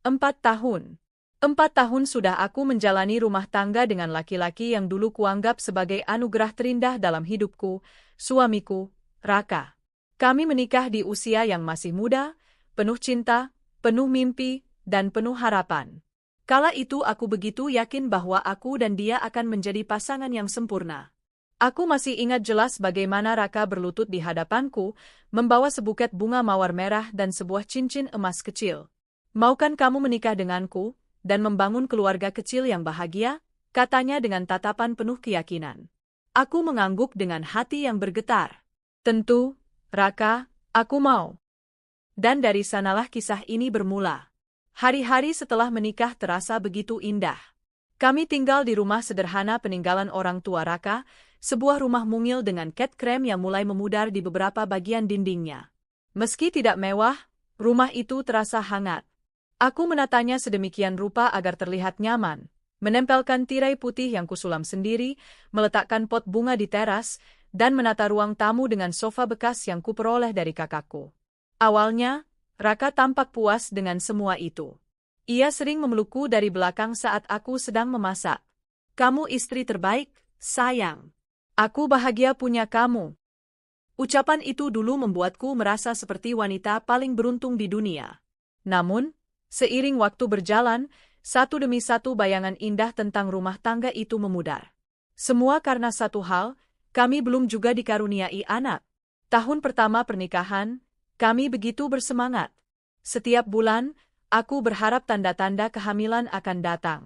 4 tahun. 4 tahun sudah aku menjalani rumah tangga dengan laki-laki yang dulu kuanggap sebagai anugerah terindah dalam hidupku, suamiku, Raka. Kami menikah di usia yang masih muda, penuh cinta, penuh mimpi, dan penuh harapan. Kala itu aku begitu yakin bahwa aku dan dia akan menjadi pasangan yang sempurna. Aku masih ingat jelas bagaimana Raka berlutut di hadapanku, membawa sebuket bunga mawar merah dan sebuah cincin emas kecil. "Maukan kamu menikah denganku dan membangun keluarga kecil yang bahagia?" katanya dengan tatapan penuh keyakinan. Aku mengangguk dengan hati yang bergetar. "Tentu, Raka, aku mau." Dan dari sanalah kisah ini bermula. Hari-hari setelah menikah terasa begitu indah. Kami tinggal di rumah sederhana peninggalan orang tua Raka, sebuah rumah mungil dengan cat krem yang mulai memudar di beberapa bagian dindingnya. Meski tidak mewah, rumah itu terasa hangat. Aku menatanya sedemikian rupa agar terlihat nyaman, menempelkan tirai putih yang kusulam sendiri, meletakkan pot bunga di teras, dan menata ruang tamu dengan sofa bekas yang kuperoleh dari kakakku. Awalnya, Raka tampak puas dengan semua itu. Ia sering memelukku dari belakang saat aku sedang memasak. "Kamu istri terbaik, sayang. Aku bahagia punya kamu." Ucapan itu dulu membuatku merasa seperti wanita paling beruntung di dunia. Namun, seiring waktu berjalan, satu demi satu bayangan indah tentang rumah tangga itu memudar. Semua karena satu hal, kami belum juga dikaruniai anak. Tahun pertama pernikahan, kami begitu bersemangat. Setiap bulan, aku berharap tanda-tanda kehamilan akan datang.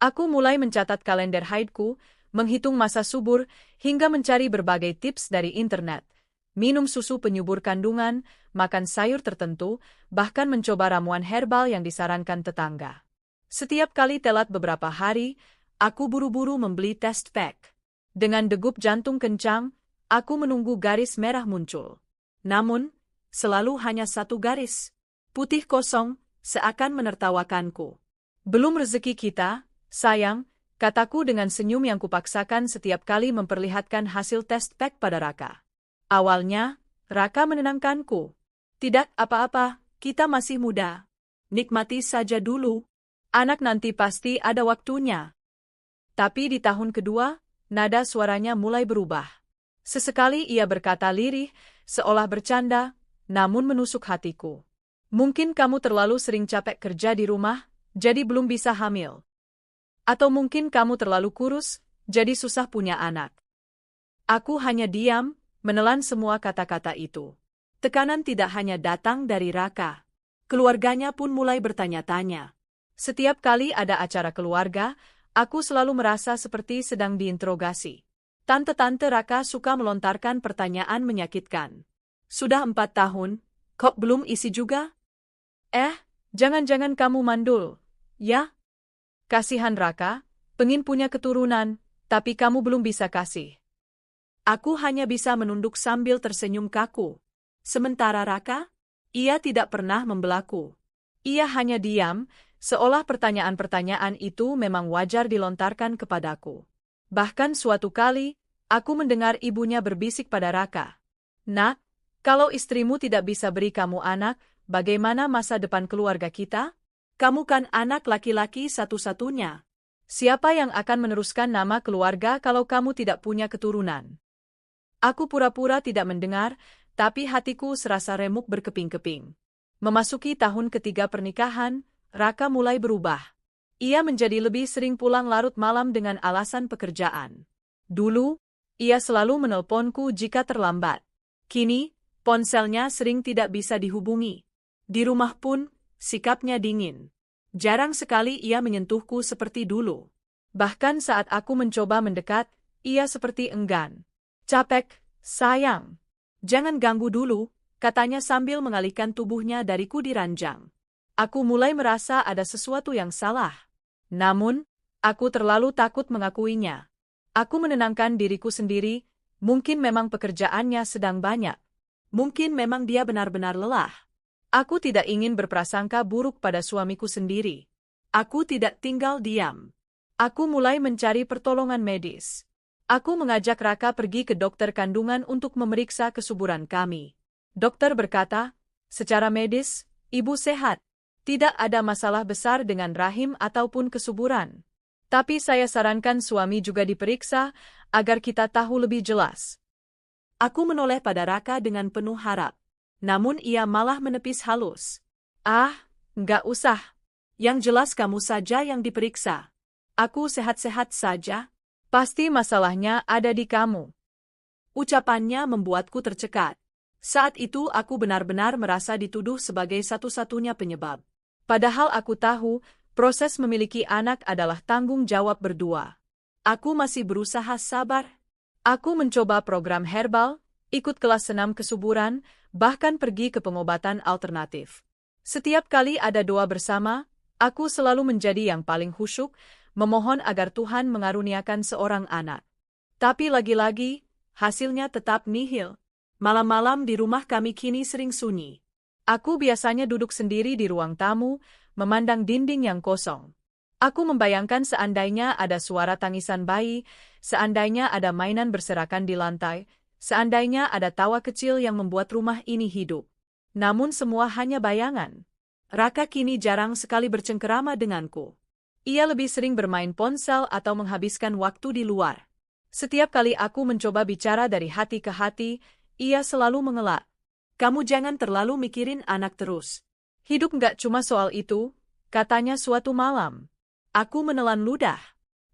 Aku mulai mencatat kalender haidku, menghitung masa subur, hingga mencari berbagai tips dari internet. Minum susu penyubur kandungan, makan sayur tertentu, bahkan mencoba ramuan herbal yang disarankan tetangga. Setiap kali telat beberapa hari, aku buru-buru membeli test pack. Dengan degup jantung kencang, aku menunggu garis merah muncul. Namun, selalu hanya satu garis, putih kosong, seakan menertawakanku. "Belum rezeki kita, sayang," kataku dengan senyum yang kupaksakan setiap kali memperlihatkan hasil test pack pada Raka. Awalnya, Raka menenangkanku. "Tidak apa-apa, kita masih muda. Nikmati saja dulu. Anak nanti pasti ada waktunya." Tapi di tahun kedua, nada suaranya mulai berubah. Sesekali ia berkata lirih, seolah bercanda, namun menusuk hatiku. "Mungkin kamu terlalu sering capek kerja di rumah, jadi belum bisa hamil. Atau mungkin kamu terlalu kurus, jadi susah punya anak." Aku hanya diam, menelan semua kata-kata itu. Tekanan tidak hanya datang dari Raka. Keluarganya pun mulai bertanya-tanya. Setiap kali ada acara keluarga, aku selalu merasa seperti sedang diinterogasi. Tante-tante Raka suka melontarkan pertanyaan menyakitkan. "Sudah 4 tahun, kok belum isi juga? Jangan-jangan kamu mandul, ya?" Kasihan Raka, pengen punya keturunan, tapi kamu belum bisa kasih. Aku hanya bisa menunduk sambil tersenyum kaku. Sementara Raka, ia tidak pernah membelaku. Ia hanya diam, seolah pertanyaan-pertanyaan itu memang wajar dilontarkan kepadaku. Bahkan suatu kali, aku mendengar ibunya berbisik pada Raka. "Nak, kalau istrimu tidak bisa beri kamu anak, bagaimana masa depan keluarga kita? Kamu kan anak laki-laki satu-satunya. Siapa yang akan meneruskan nama keluarga kalau kamu tidak punya keturunan?" Aku pura-pura tidak mendengar, tapi hatiku serasa remuk berkeping-keping. Memasuki tahun ketiga pernikahan, Raka mulai berubah. Ia menjadi lebih sering pulang larut malam dengan alasan pekerjaan. Dulu, ia selalu menelponku jika terlambat. Kini, ponselnya sering tidak bisa dihubungi. Di rumah pun, sikapnya dingin. Jarang sekali ia menyentuhku seperti dulu. Bahkan saat aku mencoba mendekat, ia seperti enggan. "Capek, sayang. Jangan ganggu dulu," katanya sambil mengalihkan tubuhnya dariku di ranjang. Aku mulai merasa ada sesuatu yang salah. Namun, aku terlalu takut mengakuinya. Aku menenangkan diriku sendiri, mungkin memang pekerjaannya sedang banyak. Mungkin memang dia benar-benar lelah. Aku tidak ingin berprasangka buruk pada suamiku sendiri. Aku tidak tinggal diam. Aku mulai mencari pertolongan medis. Aku mengajak Raka pergi ke dokter kandungan untuk memeriksa kesuburan kami. Dokter berkata, "Secara medis, ibu sehat. Tidak ada masalah besar dengan rahim ataupun kesuburan. Tapi saya sarankan suami juga diperiksa, agar kita tahu lebih jelas. Aku menoleh pada Raka dengan penuh harap. Namun ia malah menepis halus. Ah, nggak usah. Yang jelas kamu saja yang diperiksa. Aku sehat-sehat saja. Pasti masalahnya ada di kamu. Ucapannya membuatku tercekat. Saat itu aku benar-benar merasa dituduh sebagai satu-satunya penyebab. Padahal aku tahu, proses memiliki anak adalah tanggung jawab berdua. Aku masih berusaha sabar. Aku mencoba program herbal, ikut kelas senam kesuburan, bahkan pergi ke pengobatan alternatif. Setiap kali ada doa bersama, aku selalu menjadi yang paling khusyuk, memohon agar Tuhan mengaruniakan seorang anak. Tapi lagi-lagi, hasilnya tetap nihil. Malam-malam di rumah kami kini sering sunyi. Aku biasanya duduk sendiri di ruang tamu, memandang dinding yang kosong. Aku membayangkan seandainya ada suara tangisan bayi, seandainya ada mainan berserakan di lantai, seandainya ada tawa kecil yang membuat rumah ini hidup. Namun semua hanya bayangan. Raka kini jarang sekali bercengkerama denganku. Ia lebih sering bermain ponsel atau menghabiskan waktu di luar. Setiap kali aku mencoba bicara dari hati ke hati, ia selalu mengelak. Kamu jangan terlalu mikirin anak terus. Hidup nggak cuma soal itu, katanya suatu malam. Aku menelan ludah.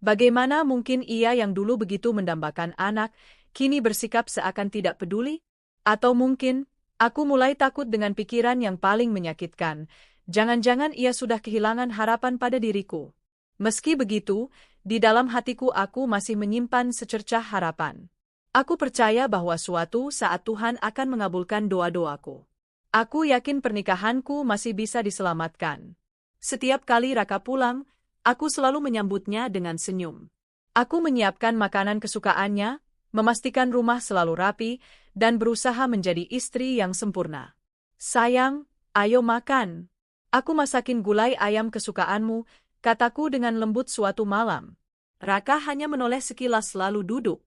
Bagaimana mungkin ia yang dulu begitu mendambakan anak, kini bersikap seakan tidak peduli? Atau mungkin, aku mulai takut dengan pikiran yang paling menyakitkan. Jangan-jangan ia sudah kehilangan harapan pada diriku. Meski begitu, di dalam hatiku aku masih menyimpan secercah harapan. Aku percaya bahwa suatu saat Tuhan akan mengabulkan doa-doaku. Aku yakin pernikahanku masih bisa diselamatkan. Setiap kali Raka pulang, aku selalu menyambutnya dengan senyum. Aku menyiapkan makanan kesukaannya, memastikan rumah selalu rapi, dan berusaha menjadi istri yang sempurna. Sayang, ayo makan. Aku masakin gulai ayam kesukaanmu, kataku dengan lembut suatu malam. Raka hanya menoleh sekilas lalu duduk.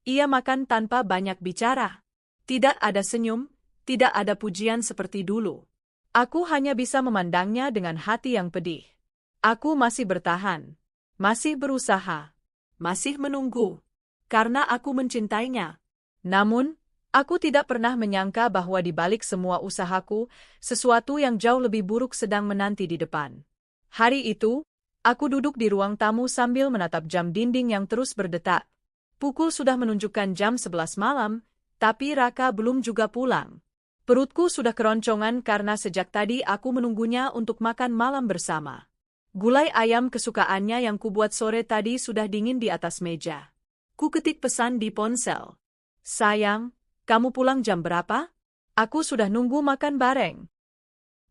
Ia makan tanpa banyak bicara. Tidak ada senyum, tidak ada pujian seperti dulu. Aku hanya bisa memandangnya dengan hati yang pedih. Aku masih bertahan, masih berusaha, masih menunggu, karena aku mencintainya. Namun, aku tidak pernah menyangka bahwa di balik semua usahaku, sesuatu yang jauh lebih buruk sedang menanti di depan. Hari itu, aku duduk di ruang tamu sambil menatap jam dinding yang terus berdetak. Pukul sudah menunjukkan jam 11 malam, tapi Raka belum juga pulang. Perutku sudah keroncongan karena sejak tadi aku menunggunya untuk makan malam bersama. Gulai ayam kesukaannya yang kubuat sore tadi sudah dingin di atas meja. Ku ketik pesan di ponsel. Sayang, kamu pulang jam berapa? Aku sudah nunggu makan bareng.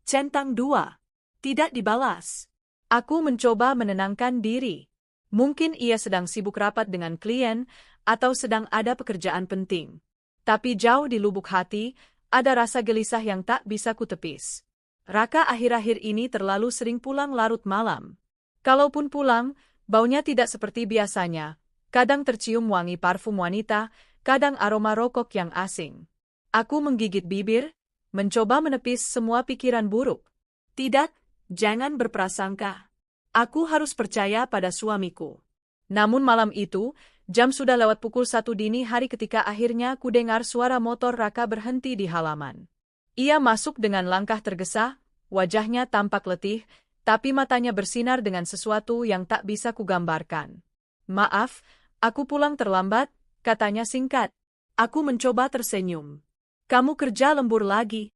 Centang 2. Tidak dibalas. Aku mencoba menenangkan diri. Mungkin ia sedang sibuk rapat dengan klien, atau sedang ada pekerjaan penting. Tapi jauh di lubuk hati, ada rasa gelisah yang tak bisa kutepis. Raka akhir-akhir ini terlalu sering pulang larut malam. Kalaupun pulang, baunya tidak seperti biasanya. Kadang tercium wangi parfum wanita, kadang aroma rokok yang asing. Aku menggigit bibir, mencoba menepis semua pikiran buruk. Tidak, jangan berprasangka. Aku harus percaya pada suamiku. Namun malam itu, jam sudah lewat pukul 1 dini hari ketika akhirnya ku dengar suara motor Raka berhenti di halaman. Ia masuk dengan langkah tergesa, wajahnya tampak letih, tapi matanya bersinar dengan sesuatu yang tak bisa kugambarkan. Maaf, aku pulang terlambat, katanya singkat. Aku mencoba tersenyum. Kamu kerja lembur lagi.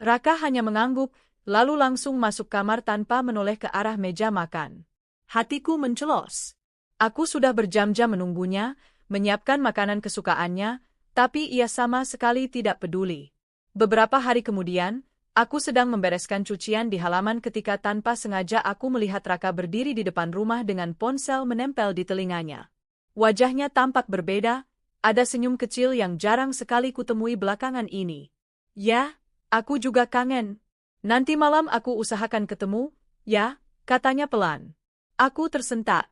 Raka hanya mengangguk, lalu langsung masuk kamar tanpa menoleh ke arah meja makan. Hatiku mencelos. Aku sudah berjam-jam menunggunya, menyiapkan makanan kesukaannya, tapi ia sama sekali tidak peduli. Beberapa hari kemudian, aku sedang membereskan cucian di halaman ketika tanpa sengaja aku melihat Raka berdiri di depan rumah dengan ponsel menempel di telinganya. Wajahnya tampak berbeda, ada senyum kecil yang jarang sekali kutemui belakangan ini. Ya, aku juga kangen. Nanti malam aku usahakan ketemu, ya, katanya pelan. Aku tersentak.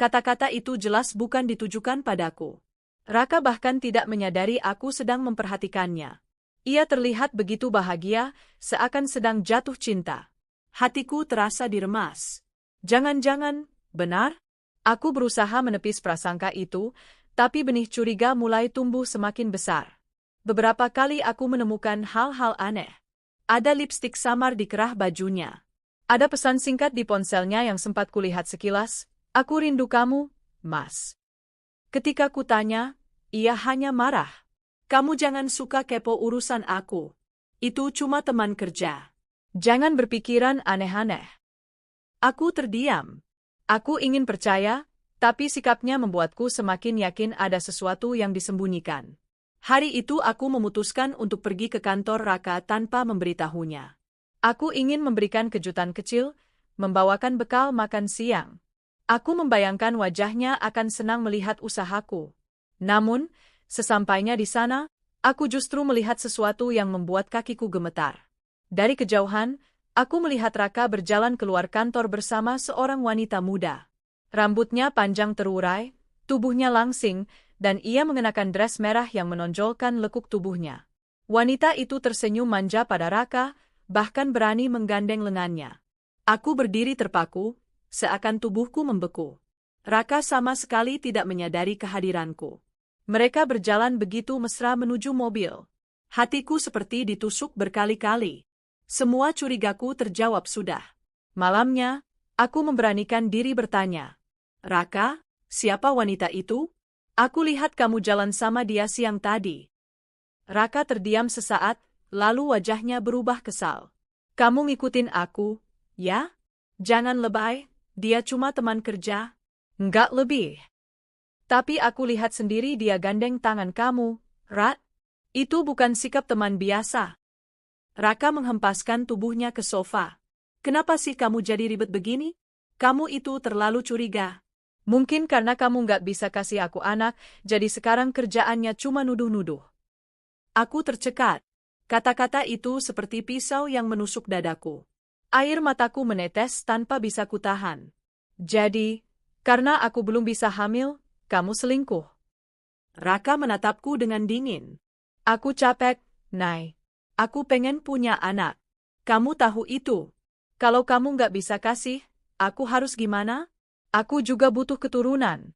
Kata-kata itu jelas bukan ditujukan padaku. Raka bahkan tidak menyadari aku sedang memperhatikannya. Ia terlihat begitu bahagia, seakan sedang jatuh cinta. Hatiku terasa diremas. Jangan-jangan, benar? Aku berusaha menepis prasangka itu, tapi benih curiga mulai tumbuh semakin besar. Beberapa kali aku menemukan hal-hal aneh. Ada lipstik samar di kerah bajunya. Ada pesan singkat di ponselnya yang sempat kulihat sekilas, "Aku rindu kamu, Mas." Ketika kutanya, ia hanya marah. Kamu jangan suka kepo urusan aku. Itu cuma teman kerja. Jangan berpikiran aneh-aneh. Aku terdiam. Aku ingin percaya, tapi sikapnya membuatku semakin yakin ada sesuatu yang disembunyikan. Hari itu aku memutuskan untuk pergi ke kantor Raka tanpa memberitahunya. Aku ingin memberikan kejutan kecil, membawakan bekal makan siang. Aku membayangkan wajahnya akan senang melihat usahaku. Namun, sesampainya di sana, aku justru melihat sesuatu yang membuat kakiku gemetar. Dari kejauhan, aku melihat Raka berjalan keluar kantor bersama seorang wanita muda. Rambutnya panjang terurai, tubuhnya langsing, dan ia mengenakan dres merah yang menonjolkan lekuk tubuhnya. Wanita itu tersenyum manja pada Raka, bahkan berani menggandeng lengannya. Aku berdiri terpaku, seakan tubuhku membeku. Raka sama sekali tidak menyadari kehadiranku. Mereka berjalan begitu mesra menuju mobil. Hatiku seperti ditusuk berkali-kali. Semua curigaku terjawab sudah. Malamnya, aku memberanikan diri bertanya, "Raka, siapa wanita itu? Aku lihat kamu jalan sama dia siang tadi." Raka terdiam sesaat, lalu wajahnya berubah kesal. "Kamu ngikutin aku, ya? Jangan lebay, dia cuma teman kerja." "Enggak lebih. Tapi aku lihat sendiri dia gandeng tangan kamu, Rat. Itu bukan sikap teman biasa." Raka menghempaskan tubuhnya ke sofa. "Kenapa sih kamu jadi ribet begini? Kamu itu terlalu curiga." "Mungkin karena kamu nggak bisa kasih aku anak, jadi sekarang kerjaannya cuma nuduh-nuduh." Aku tercekat. Kata-kata itu seperti pisau yang menusuk dadaku. Air mataku menetes tanpa bisa kutahan. "Jadi, karena aku belum bisa hamil, kamu selingkuh?" Raka menatapku dengan dingin. "Aku capek, Nay. Aku pengen punya anak. Kamu tahu itu. Kalau kamu nggak bisa kasih, aku harus gimana? Aku juga butuh keturunan."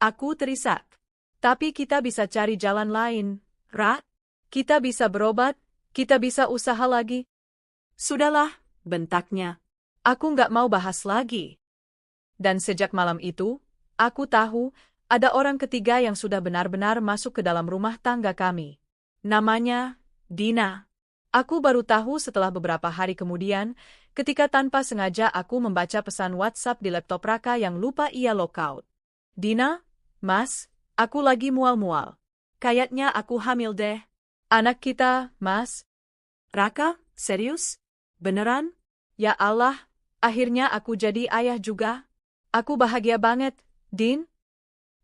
Aku terisak. "Tapi kita bisa cari jalan lain, Rat. Kita bisa berobat, kita bisa usaha lagi." "Sudahlah," bentaknya. "Aku nggak mau bahas lagi." Dan sejak malam itu, aku tahu, ada orang ketiga yang sudah benar-benar masuk ke dalam rumah tangga kami. Namanya Dina. Aku baru tahu setelah beberapa hari kemudian, ketika tanpa sengaja aku membaca pesan WhatsApp di laptop Raka yang lupa ia lockout. "Dina, Mas, aku lagi mual-mual. Kayaknya aku hamil deh." "Anak kita, Mas." "Raka, serius? Beneran?" "Ya Allah, akhirnya aku jadi ayah juga. Aku bahagia banget, Din."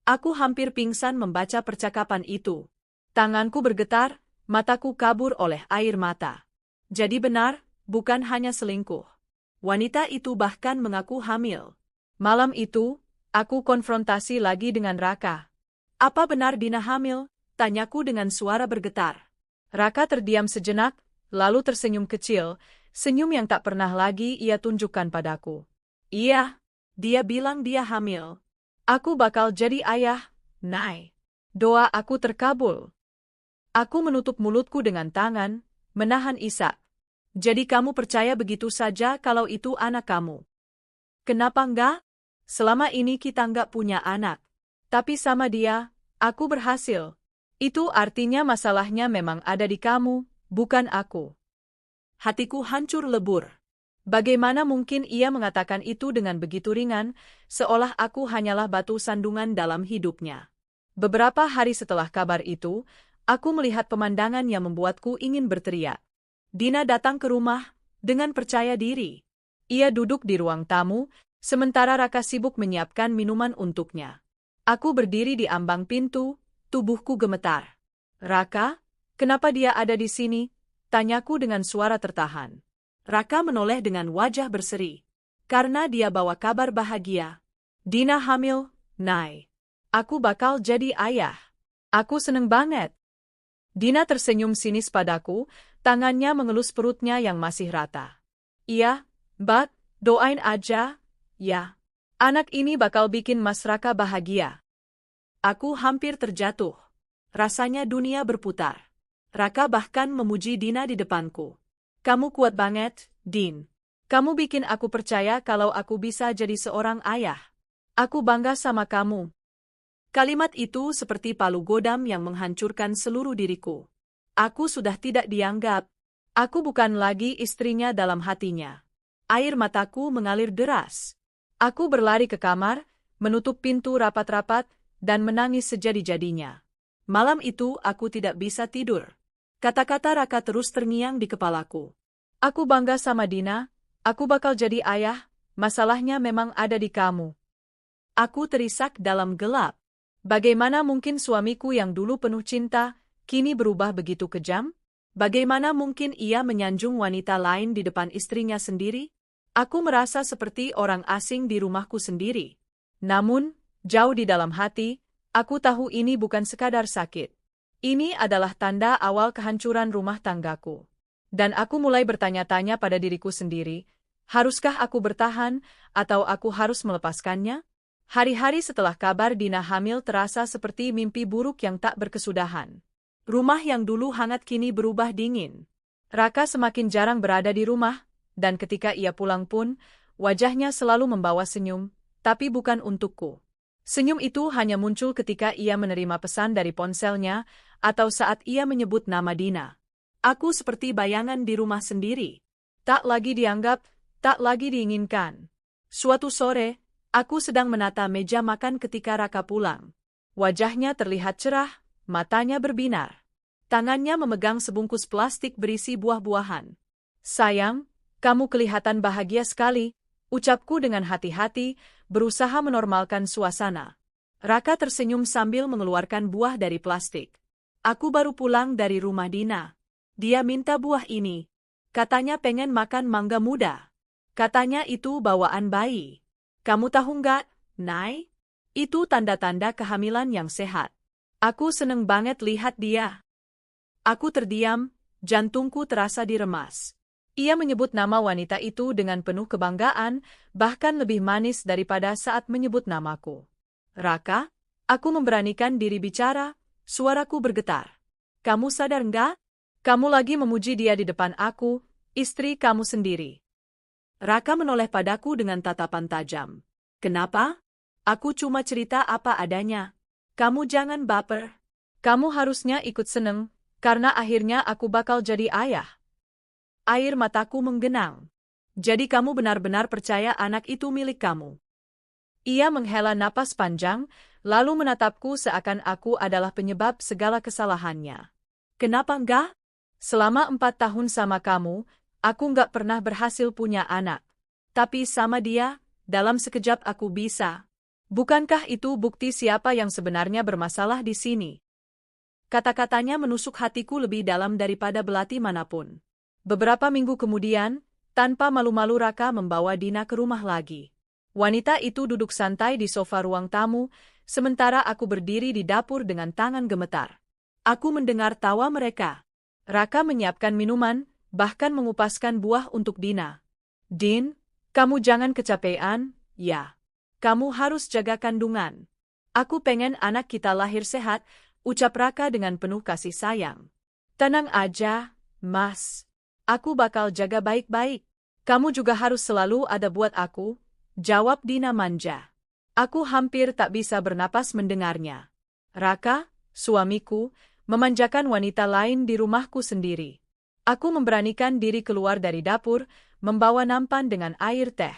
Aku hampir pingsan membaca percakapan itu. Tanganku bergetar, mataku kabur oleh air mata. Jadi benar, bukan hanya selingkuh. Wanita itu bahkan mengaku hamil. Malam itu, aku konfrontasi lagi dengan Raka. "Apa benar Dina hamil?" tanyaku dengan suara bergetar. Raka terdiam sejenak, lalu tersenyum kecil, senyum yang tak pernah lagi ia tunjukkan padaku. "Iya, dia bilang dia hamil." "Aku bakal jadi ayah, Nay. Doa aku terkabul." Aku menutup mulutku dengan tangan, menahan isak. "Jadi kamu percaya begitu saja kalau itu anak kamu?" "Kenapa enggak? Selama ini kita enggak punya anak. Tapi sama dia, aku berhasil. Itu artinya masalahnya memang ada di kamu, bukan aku." Hatiku hancur lebur. Bagaimana mungkin ia mengatakan itu dengan begitu ringan, seolah aku hanyalah batu sandungan dalam hidupnya. Beberapa hari setelah kabar itu, aku melihat pemandangan yang membuatku ingin berteriak. Dina datang ke rumah, dengan percaya diri. Ia duduk di ruang tamu, sementara Raka sibuk menyiapkan minuman untuknya. Aku berdiri di ambang pintu, tubuhku gemetar. "Raka, kenapa dia ada di sini?" tanyaku dengan suara tertahan. Raka menoleh dengan wajah berseri. "Karena dia bawa kabar bahagia. Dina hamil, Nay. Aku bakal jadi ayah. Aku seneng banget." Dina tersenyum sinis padaku, tangannya mengelus perutnya yang masih rata. "Iya, But, doain aja, ya. Anak ini bakal bikin Mas Raka bahagia. Aku hampir terjatuh. Rasanya dunia berputar. Raka bahkan memuji Dina di depanku. Kamu kuat banget, Din. Kamu bikin aku percaya kalau aku bisa jadi seorang ayah. Aku bangga sama kamu. Kalimat itu seperti palu godam yang menghancurkan seluruh diriku. Aku sudah tidak dianggap. Aku bukan lagi istrinya dalam hatinya. Air mataku mengalir deras. Aku berlari ke kamar, menutup pintu rapat-rapat, dan menangis sejadi-jadinya. Malam itu aku tidak bisa tidur. Kata-kata Raka terus terngiang di kepalaku. Aku bangga sama Dina, aku bakal jadi ayah, masalahnya memang ada di kamu. Aku terisak dalam gelap. Bagaimana mungkin suamiku yang dulu penuh cinta, kini berubah begitu kejam? Bagaimana mungkin ia menyanjung wanita lain di depan istrinya sendiri? Aku merasa seperti orang asing di rumahku sendiri. Namun, jauh di dalam hati, aku tahu ini bukan sekadar sakit. Ini adalah tanda awal kehancuran rumah tanggaku. Dan aku mulai bertanya-tanya pada diriku sendiri, haruskah aku bertahan, atau aku harus melepaskannya? Hari-hari setelah kabar Dina hamil terasa seperti mimpi buruk yang tak berkesudahan. Rumah yang dulu hangat kini berubah dingin. Raka semakin jarang berada di rumah, dan ketika ia pulang pun, wajahnya selalu membawa senyum, tapi bukan untukku. Senyum itu hanya muncul ketika ia menerima pesan dari ponselnya, atau saat ia menyebut nama Dina. Aku seperti bayangan di rumah sendiri. Tak lagi dianggap, tak lagi diinginkan. Suatu sore, aku sedang menata meja makan ketika Raka pulang. Wajahnya terlihat cerah, matanya berbinar. Tangannya memegang sebungkus plastik berisi buah-buahan. Sayang, kamu kelihatan bahagia sekali, ucapku dengan hati-hati, berusaha menormalkan suasana. Raka tersenyum sambil mengeluarkan buah dari plastik. Aku baru pulang dari rumah Dina. Dia minta buah ini. Katanya pengen makan mangga muda. Katanya itu bawaan bayi. Kamu tahu nggak, Nay? Itu tanda-tanda kehamilan yang sehat. Aku seneng banget lihat dia. Aku terdiam, jantungku terasa diremas. Ia menyebut nama wanita itu dengan penuh kebanggaan, bahkan lebih manis daripada saat menyebut namaku. Raka, aku memberanikan diri bicara, suaraku bergetar. Kamu sadar nggak? Kamu lagi memuji dia di depan aku, istri kamu sendiri. Raka menoleh padaku dengan tatapan tajam. Kenapa? Aku cuma cerita apa adanya. Kamu jangan baper. Kamu harusnya ikut seneng, karena akhirnya aku bakal jadi ayah. Air mataku menggenang. Jadi kamu benar-benar percaya anak itu milik kamu? Ia menghela napas panjang, lalu menatapku seakan aku adalah penyebab segala kesalahannya. Kenapa enggak? Selama 4 tahun sama kamu, aku nggak pernah berhasil punya anak. Tapi sama dia, dalam sekejap aku bisa. Bukankah itu bukti siapa yang sebenarnya bermasalah di sini? Kata-katanya menusuk hatiku lebih dalam daripada belati manapun. Beberapa minggu kemudian, tanpa malu-malu Raka membawa Dina ke rumah lagi. Wanita itu duduk santai di sofa ruang tamu, sementara aku berdiri di dapur dengan tangan gemetar. Aku mendengar tawa mereka. Raka menyiapkan minuman, bahkan mengupaskan buah untuk Dina. Din, kamu jangan kecapean, ya. Kamu harus jaga kandungan. Aku pengen anak kita lahir sehat, ucap Raka dengan penuh kasih sayang. Tenang aja, Mas. Aku bakal jaga baik-baik. Kamu juga harus selalu ada buat aku, jawab Dina manja. Aku hampir tak bisa bernapas mendengarnya. Raka, suamiku, memanjakan wanita lain di rumahku sendiri. Aku memberanikan diri keluar dari dapur, membawa nampan dengan air teh.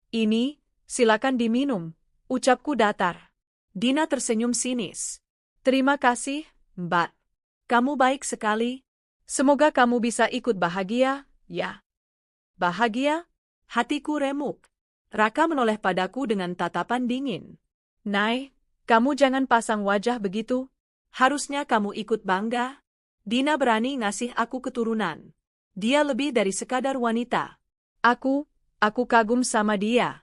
Ini, silakan diminum, ucapku datar. Dina tersenyum sinis. Terima kasih, Mbak. Kamu baik sekali. Semoga kamu bisa ikut bahagia, ya. Bahagia? Hatiku remuk. Raka menoleh padaku dengan tatapan dingin. Nay, kamu jangan pasang wajah begitu. Harusnya kamu ikut bangga. Dina berani ngasih aku keturunan. Dia lebih dari sekadar wanita. Aku kagum sama dia.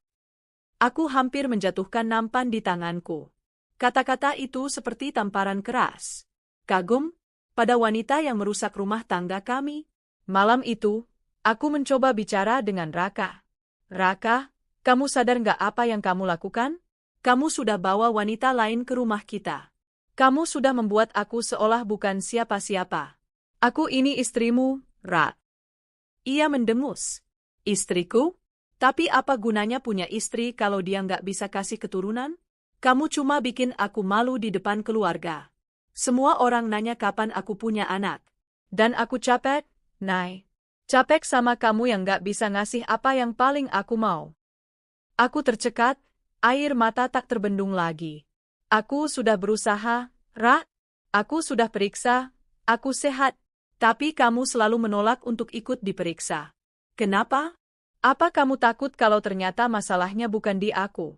Aku hampir menjatuhkan nampan di tanganku. Kata-kata itu seperti tamparan keras. Kagum? Pada wanita yang merusak rumah tangga kami? Malam itu, aku mencoba bicara dengan Raka. Raka, kamu sadar nggak apa yang kamu lakukan? Kamu sudah bawa wanita lain ke rumah kita. Kamu sudah membuat aku seolah bukan siapa-siapa. Aku ini istrimu, Ra. Ia mendengus. Istriku? Tapi apa gunanya punya istri kalau dia nggak bisa kasih keturunan? Kamu cuma bikin aku malu di depan keluarga. Semua orang nanya kapan aku punya anak. Dan aku capek, Nay. Capek sama kamu yang nggak bisa ngasih apa yang paling aku mau. Aku tercekat, air mata tak terbendung lagi. Aku sudah berusaha, Ra. Aku sudah periksa, aku sehat. Tapi kamu selalu menolak untuk ikut diperiksa. Kenapa? Apa kamu takut kalau ternyata masalahnya bukan di aku?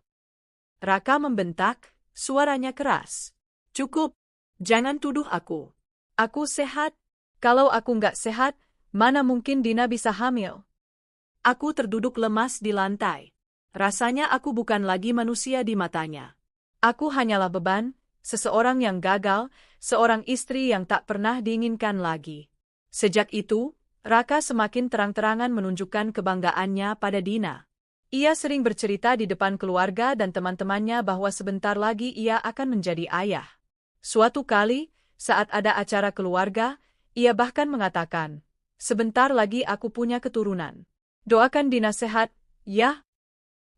Raka membentak, suaranya keras. Cukup, jangan tuduh aku. Aku sehat. Kalau aku nggak sehat, mana mungkin Dina bisa hamil? Aku terduduk lemas di lantai. Rasanya aku bukan lagi manusia di matanya. Aku hanyalah beban, seseorang yang gagal, seorang istri yang tak pernah diinginkan lagi. Sejak itu, Raka semakin terang-terangan menunjukkan kebanggaannya pada Dina. Ia sering bercerita di depan keluarga dan teman-temannya bahwa sebentar lagi ia akan menjadi ayah. Suatu kali, saat ada acara keluarga, ia bahkan mengatakan, "Sebentar lagi aku punya keturunan. Doakan Dina sehat, ya."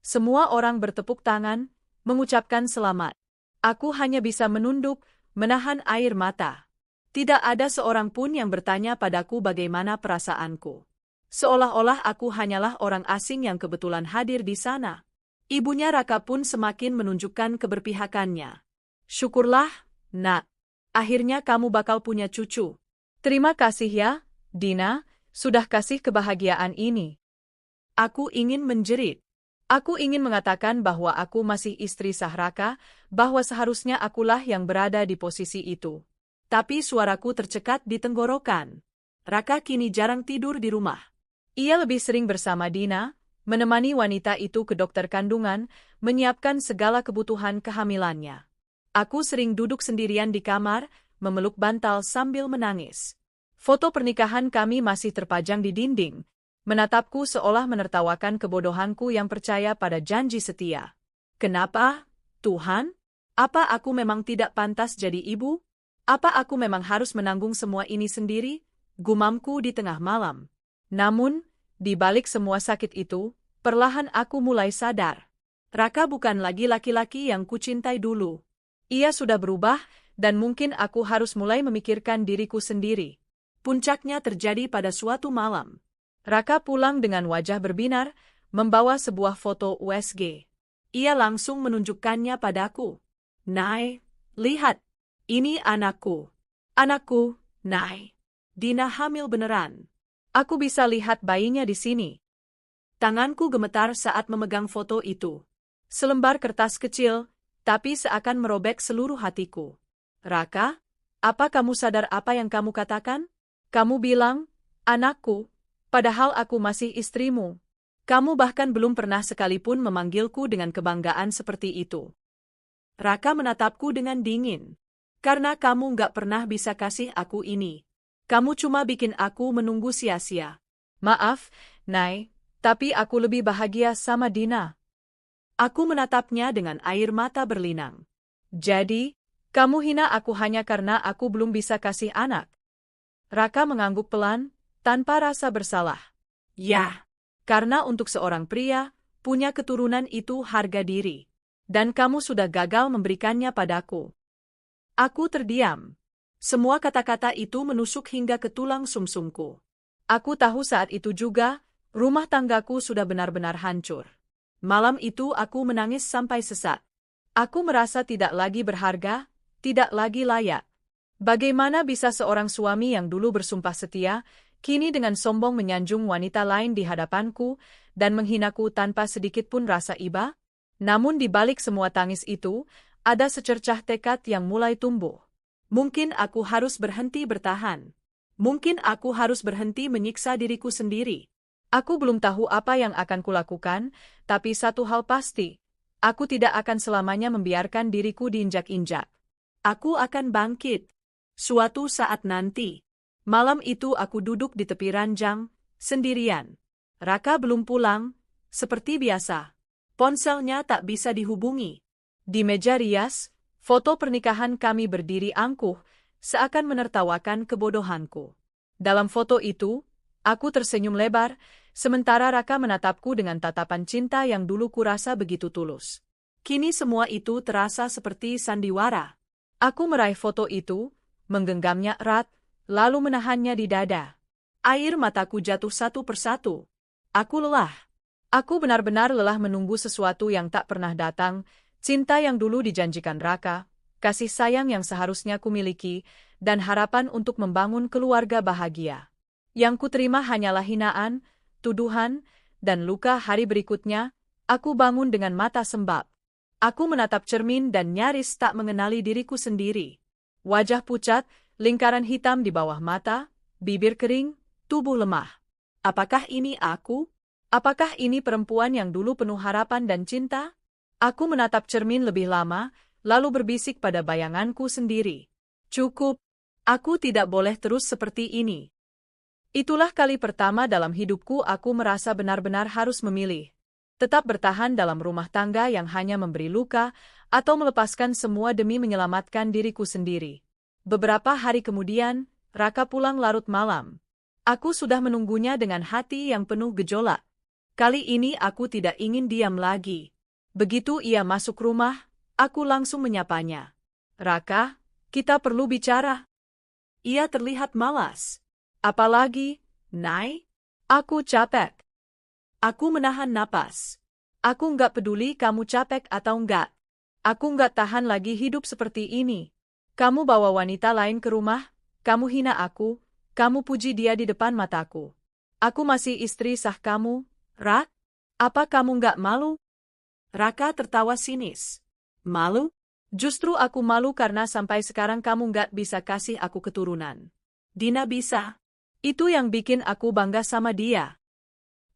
Semua orang bertepuk tangan, mengucapkan selamat. Aku hanya bisa menunduk, menahan air mata. Tidak ada seorang pun yang bertanya padaku bagaimana perasaanku. Seolah-olah aku hanyalah orang asing yang kebetulan hadir di sana. Ibunya Raka pun semakin menunjukkan keberpihakannya. "Syukurlah, Nak. Akhirnya kamu bakal punya cucu. Terima kasih ya, Dina, sudah kasih kebahagiaan ini." Aku ingin menjerit. Aku ingin mengatakan bahwa aku masih istri sah Raka, bahwa seharusnya akulah yang berada di posisi itu. Tapi suaraku tercekat di tenggorokan. Raka kini jarang tidur di rumah. Ia lebih sering bersama Dina, menemani wanita itu ke dokter kandungan, menyiapkan segala kebutuhan kehamilannya. Aku sering duduk sendirian di kamar, memeluk bantal sambil menangis. Foto pernikahan kami masih terpajang di dinding, menatapku seolah menertawakan kebodohanku yang percaya pada janji setia. Kenapa, Tuhan? Apa aku memang tidak pantas jadi ibu? Apa aku memang harus menanggung semua ini sendiri? Gumamku di tengah malam. Namun, di balik semua sakit itu, perlahan aku mulai sadar. Raka bukan lagi laki-laki yang kucintai dulu. Ia sudah berubah, dan mungkin aku harus mulai memikirkan diriku sendiri. Puncaknya terjadi pada suatu malam. Raka pulang dengan wajah berbinar, membawa sebuah foto USG. Ia langsung menunjukkannya padaku. "Nay, lihat. Ini anakku. Anakku, Nay. Dina hamil beneran. Aku bisa lihat bayinya di sini." Tanganku gemetar saat memegang foto itu. Selembar kertas kecil, tapi seakan merobek seluruh hatiku. "Raka, apa kamu sadar apa yang kamu katakan? Kamu bilang, anakku, padahal aku masih istrimu. Kamu bahkan belum pernah sekalipun memanggilku dengan kebanggaan seperti itu." Raka menatapku dengan dingin. "Karena kamu nggak pernah bisa kasih aku ini. Kamu cuma bikin aku menunggu sia-sia." "Maaf, Nay, tapi aku lebih bahagia sama Dina." Aku menatapnya dengan air mata berlinang. "Jadi, kamu hina aku hanya karena aku belum bisa kasih anak?" Raka mengangguk pelan, tanpa rasa bersalah. "Ya, karena untuk seorang pria, punya keturunan itu harga diri. Dan kamu sudah gagal memberikannya padaku." Aku terdiam. Semua kata-kata itu menusuk hingga ke tulang sumsumku. Aku tahu saat itu juga, rumah tanggaku sudah benar-benar hancur. Malam itu aku menangis sampai sesak. Aku merasa tidak lagi berharga, tidak lagi layak. Bagaimana bisa seorang suami yang dulu bersumpah setia, kini dengan sombong menyanjung wanita lain di hadapanku, dan menghinaku tanpa sedikit pun rasa iba? Namun di balik semua tangis itu, ada secercah tekad yang mulai tumbuh. Mungkin aku harus berhenti bertahan. Mungkin aku harus berhenti menyiksa diriku sendiri. Aku belum tahu apa yang akan kulakukan, tapi satu hal pasti, aku tidak akan selamanya membiarkan diriku diinjak-injak. Aku akan bangkit. Suatu saat nanti. Malam itu aku duduk di tepi ranjang, sendirian. Raka belum pulang, Seperti biasa, ponselnya tak bisa dihubungi. Di meja rias, foto pernikahan kami berdiri angkuh, seakan menertawakan kebodohanku. Dalam foto itu, aku tersenyum lebar, sementara Raka menatapku dengan tatapan cinta yang dulu kurasa begitu tulus. Kini semua itu terasa seperti sandiwara. Aku meraih foto itu, menggenggamnya erat, lalu menahannya di dada. Air mataku jatuh satu persatu. Aku lelah. Aku benar-benar lelah menunggu sesuatu yang tak pernah datang, cinta yang dulu dijanjikan Raka, kasih sayang yang seharusnya kumiliki, dan harapan untuk membangun keluarga bahagia. Yang kuterima hanyalah hinaan, tuduhan, dan luka. Hari berikutnya, aku bangun dengan mata sembab. Aku menatap cermin dan nyaris tak mengenali diriku sendiri. Wajah pucat, lingkaran hitam di bawah mata, bibir kering, tubuh lemah. Apakah ini aku? Apakah ini perempuan yang dulu penuh harapan dan cinta? Aku menatap cermin lebih lama, lalu berbisik pada bayanganku sendiri. Cukup, aku tidak boleh terus seperti ini. Itulah kali pertama dalam hidupku aku merasa benar-benar harus memilih. Tetap bertahan dalam rumah tangga yang hanya memberi luka, atau melepaskan semua demi menyelamatkan diriku sendiri. Beberapa hari kemudian, Raka pulang larut malam. Aku sudah menunggunya dengan hati yang penuh gejolak. Kali ini aku tidak ingin diam lagi. Begitu ia masuk rumah, aku langsung menyapanya. Raka, kita perlu bicara. Ia terlihat malas. Apalagi, Nay? Aku capek. Aku menahan napas. Aku nggak peduli kamu capek atau enggak. Aku nggak tahan lagi hidup seperti ini. Kamu bawa wanita lain ke rumah, kamu hina aku, kamu puji dia di depan mataku. Aku masih istri sah kamu, Rak? Apa kamu nggak malu? Raka tertawa sinis. Malu? Justru aku malu karena sampai sekarang kamu nggak bisa kasih aku keturunan. Dina bisa. Itu yang bikin aku bangga sama dia.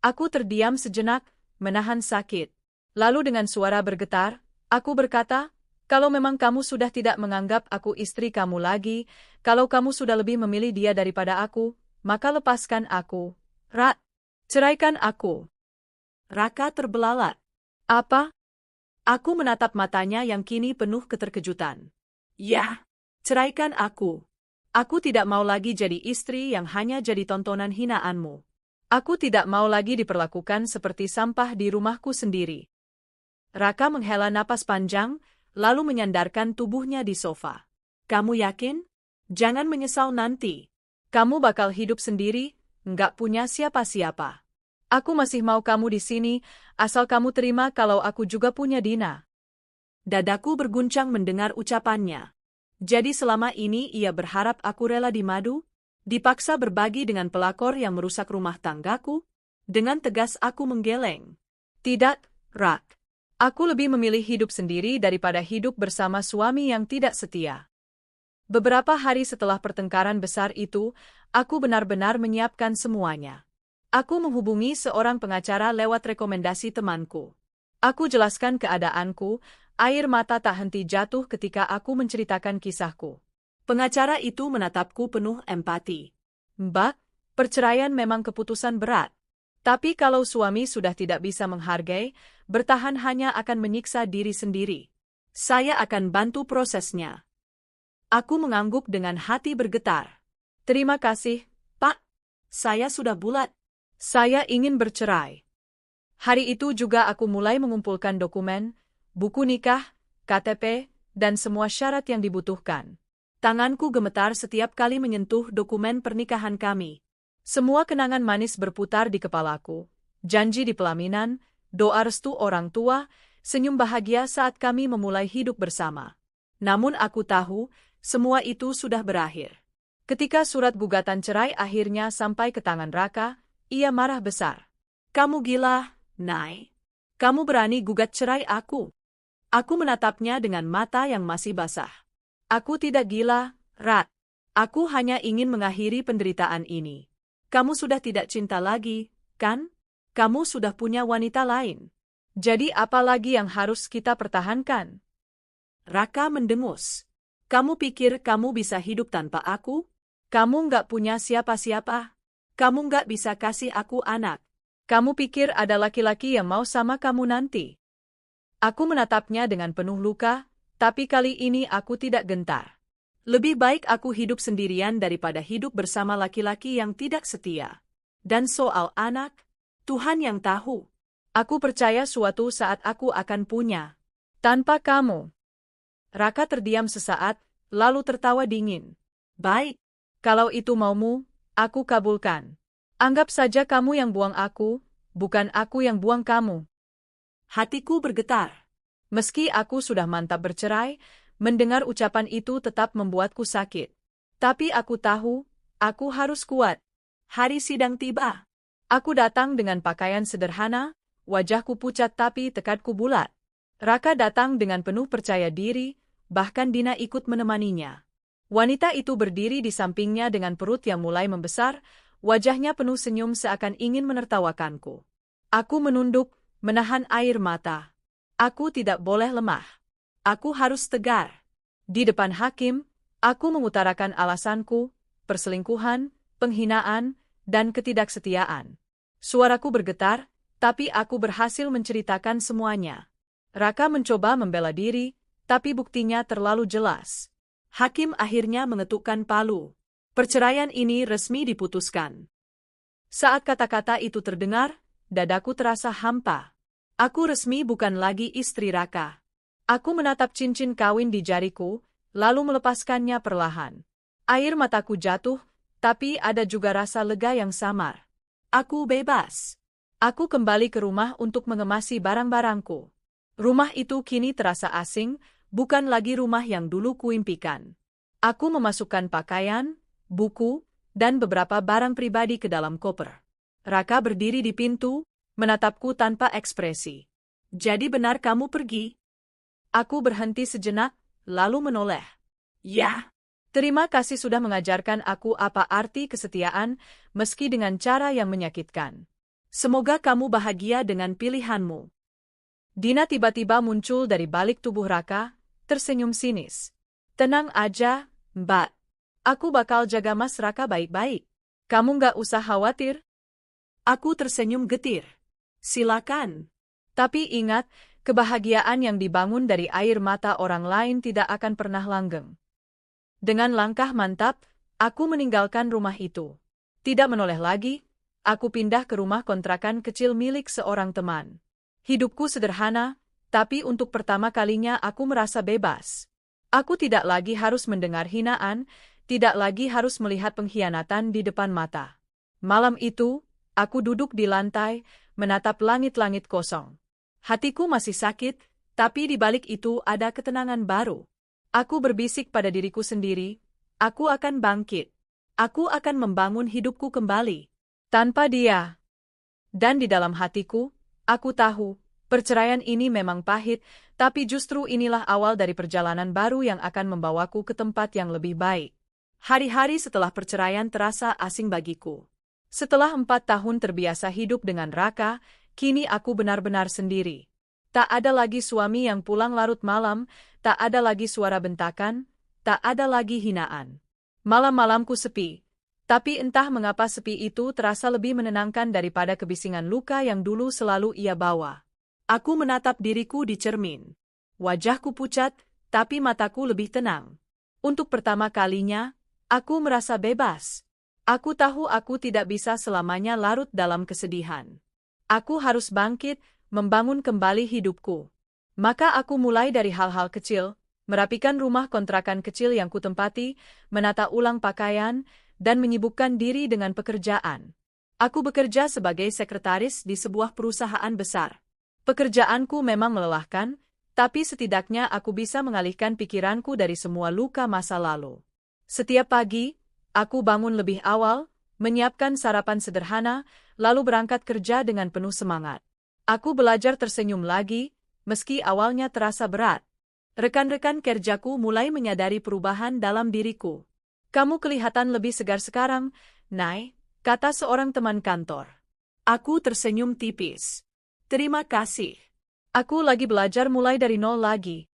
Aku terdiam sejenak, menahan sakit. Lalu dengan suara bergetar, aku berkata, kalau memang kamu sudah tidak menganggap aku istri kamu lagi, kalau kamu sudah lebih memilih dia daripada aku, maka lepaskan aku. Rak, ceraikan aku. Raka terbelalak. Apa? Aku menatap matanya yang kini penuh keterkejutan. Ya, ceraikan aku. Aku tidak mau lagi jadi istri yang hanya jadi tontonan hinaanmu. Aku tidak mau lagi diperlakukan seperti sampah di rumahku sendiri. Raka menghela napas panjang, lalu menyandarkan tubuhnya di sofa. Kamu yakin? Jangan menyesal nanti. Kamu bakal hidup sendiri, nggak punya siapa-siapa. Aku masih mau kamu di sini, asal kamu terima kalau aku juga punya Dina. Dadaku berguncang mendengar ucapannya. Jadi selama ini ia berharap aku rela dimadu? Dipaksa berbagi dengan pelakor yang merusak rumah tanggaku? Dengan tegas aku menggeleng. Tidak, Rak. Aku lebih memilih hidup sendiri daripada hidup bersama suami yang tidak setia. Beberapa hari setelah pertengkaran besar itu, aku benar-benar menyiapkan semuanya. Aku menghubungi seorang pengacara lewat rekomendasi temanku. Aku jelaskan keadaanku, air mata tak henti jatuh ketika aku menceritakan kisahku. Pengacara itu menatapku penuh empati. Mbak, perceraian memang keputusan berat. Tapi kalau suami sudah tidak bisa menghargai, bertahan hanya akan menyiksa diri sendiri. Saya akan bantu prosesnya. Aku mengangguk dengan hati bergetar. Terima kasih, Pak. Saya sudah bulat. Saya ingin bercerai. Hari itu juga aku mulai mengumpulkan dokumen, buku nikah, KTP, dan semua syarat yang dibutuhkan. Tanganku gemetar setiap kali menyentuh dokumen pernikahan kami. Semua kenangan manis berputar di kepalaku. Janji di pelaminan, doa restu orang tua, senyum bahagia saat kami memulai hidup bersama. Namun aku tahu, semua itu sudah berakhir. Ketika surat gugatan cerai akhirnya sampai ke tangan Raka, ia marah besar. Kamu gila, Nay. Kamu berani gugat cerai aku. Aku menatapnya dengan mata yang masih basah. Aku tidak gila, Rat. Aku hanya ingin mengakhiri penderitaan ini. Kamu sudah tidak cinta lagi, kan? Kamu sudah punya wanita lain. Jadi apa lagi yang harus kita pertahankan? Raka mendengus. Kamu pikir kamu bisa hidup tanpa aku? Kamu nggak punya siapa-siapa. Kamu nggak bisa kasih aku anak. Kamu pikir ada laki-laki yang mau sama kamu nanti? Aku menatapnya dengan penuh luka, tapi kali ini aku tidak gentar. Lebih baik aku hidup sendirian daripada hidup bersama laki-laki yang tidak setia. Dan soal anak, Tuhan yang tahu. Aku percaya suatu saat aku akan punya. Tanpa kamu. Raka terdiam sesaat, lalu tertawa dingin. Baik, kalau itu maumu, aku kabulkan. Anggap saja kamu yang buang aku, bukan aku yang buang kamu. Hatiku bergetar. Meski aku sudah mantap bercerai, mendengar ucapan itu tetap membuatku sakit. Tapi aku tahu, aku harus kuat. Hari sidang tiba. Aku datang dengan pakaian sederhana, wajahku pucat tapi tekadku bulat. Raka datang dengan penuh percaya diri, bahkan Dina ikut menemaninya. Wanita itu berdiri di sampingnya dengan perut yang mulai membesar, wajahnya penuh senyum seakan ingin menertawakanku. Aku menunduk, menahan air mata. Aku tidak boleh lemah. Aku harus tegar. Di depan hakim, aku mengutarakan alasanku, perselingkuhan, penghinaan, dan ketidaksetiaan. Suaraku bergetar, tapi aku berhasil menceritakan semuanya. Raka mencoba membela diri, tapi buktinya terlalu jelas. Hakim akhirnya mengetukkan palu. Perceraian ini resmi diputuskan. Saat kata-kata itu terdengar, dadaku terasa hampa. Aku resmi bukan lagi istri Raka. Aku menatap cincin kawin di jariku, lalu melepaskannya perlahan. Air mataku jatuh, tapi ada juga rasa lega yang samar. Aku bebas. Aku kembali ke rumah untuk mengemasi barang-barangku. Rumah itu kini terasa asing, bukan lagi rumah yang dulu kuimpikan. Aku memasukkan pakaian, buku, dan beberapa barang pribadi ke dalam koper. Raka berdiri di pintu, menatapku tanpa ekspresi. Jadi benar kamu pergi? Aku berhenti sejenak, lalu menoleh. Ya. Terima kasih sudah mengajarkan aku apa arti kesetiaan, meski dengan cara yang menyakitkan. Semoga kamu bahagia dengan pilihanmu. Dina tiba-tiba muncul dari balik tubuh Raka, tersenyum sinis. Tenang aja, Mbak. Aku bakal jaga Mas Raka baik-baik. Kamu nggak usah khawatir. Aku tersenyum getir. Silakan. Tapi ingat, kebahagiaan yang dibangun dari air mata orang lain tidak akan pernah langgeng. Dengan langkah mantap, aku meninggalkan rumah itu. Tidak menoleh lagi, aku pindah ke rumah kontrakan kecil milik seorang teman. Hidupku sederhana, tapi untuk pertama kalinya aku merasa bebas. Aku tidak lagi harus mendengar hinaan, tidak lagi harus melihat pengkhianatan di depan mata. Malam itu, aku duduk di lantai, menatap langit-langit kosong. Hatiku masih sakit, tapi di balik itu ada ketenangan baru. Aku berbisik pada diriku sendiri, aku akan bangkit. Aku akan membangun hidupku kembali. Tanpa dia. Dan di dalam hatiku, aku tahu, perceraian ini memang pahit, tapi justru inilah awal dari perjalanan baru yang akan membawaku ke tempat yang lebih baik. Hari-hari setelah perceraian terasa asing bagiku. Setelah 4 tahun terbiasa hidup dengan Raka, kini aku benar-benar sendiri. Tak ada lagi suami yang pulang larut malam, tak ada lagi suara bentakan, tak ada lagi hinaan. Malam-malamku sepi, tapi entah mengapa sepi itu terasa lebih menenangkan daripada kebisingan luka yang dulu selalu ia bawa. Aku menatap diriku di cermin. Wajahku pucat, tapi mataku lebih tenang. Untuk pertama kalinya, aku merasa bebas. Aku tahu aku tidak bisa selamanya larut dalam kesedihan. Aku harus bangkit, membangun kembali hidupku. Maka aku mulai dari hal-hal kecil, merapikan rumah kontrakan kecil yang kutempati, menata ulang pakaian, dan menyibukkan diri dengan pekerjaan. Aku bekerja sebagai sekretaris di sebuah perusahaan besar. Pekerjaanku memang melelahkan, tapi setidaknya aku bisa mengalihkan pikiranku dari semua luka masa lalu. Setiap pagi, aku bangun lebih awal, menyiapkan sarapan sederhana, lalu berangkat kerja dengan penuh semangat. Aku belajar tersenyum lagi, meski awalnya terasa berat. Rekan-rekan kerjaku mulai menyadari perubahan dalam diriku. Kamu kelihatan lebih segar sekarang, Nay, kata seorang teman kantor. Aku tersenyum tipis. Terima kasih. Aku lagi belajar mulai dari nol lagi.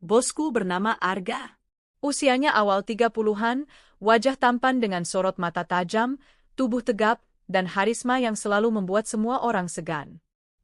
Bosku bernama Arga. Usianya awal 30-an, wajah tampan dengan sorot mata tajam, tubuh tegap, dan harisma yang selalu membuat semua orang segan.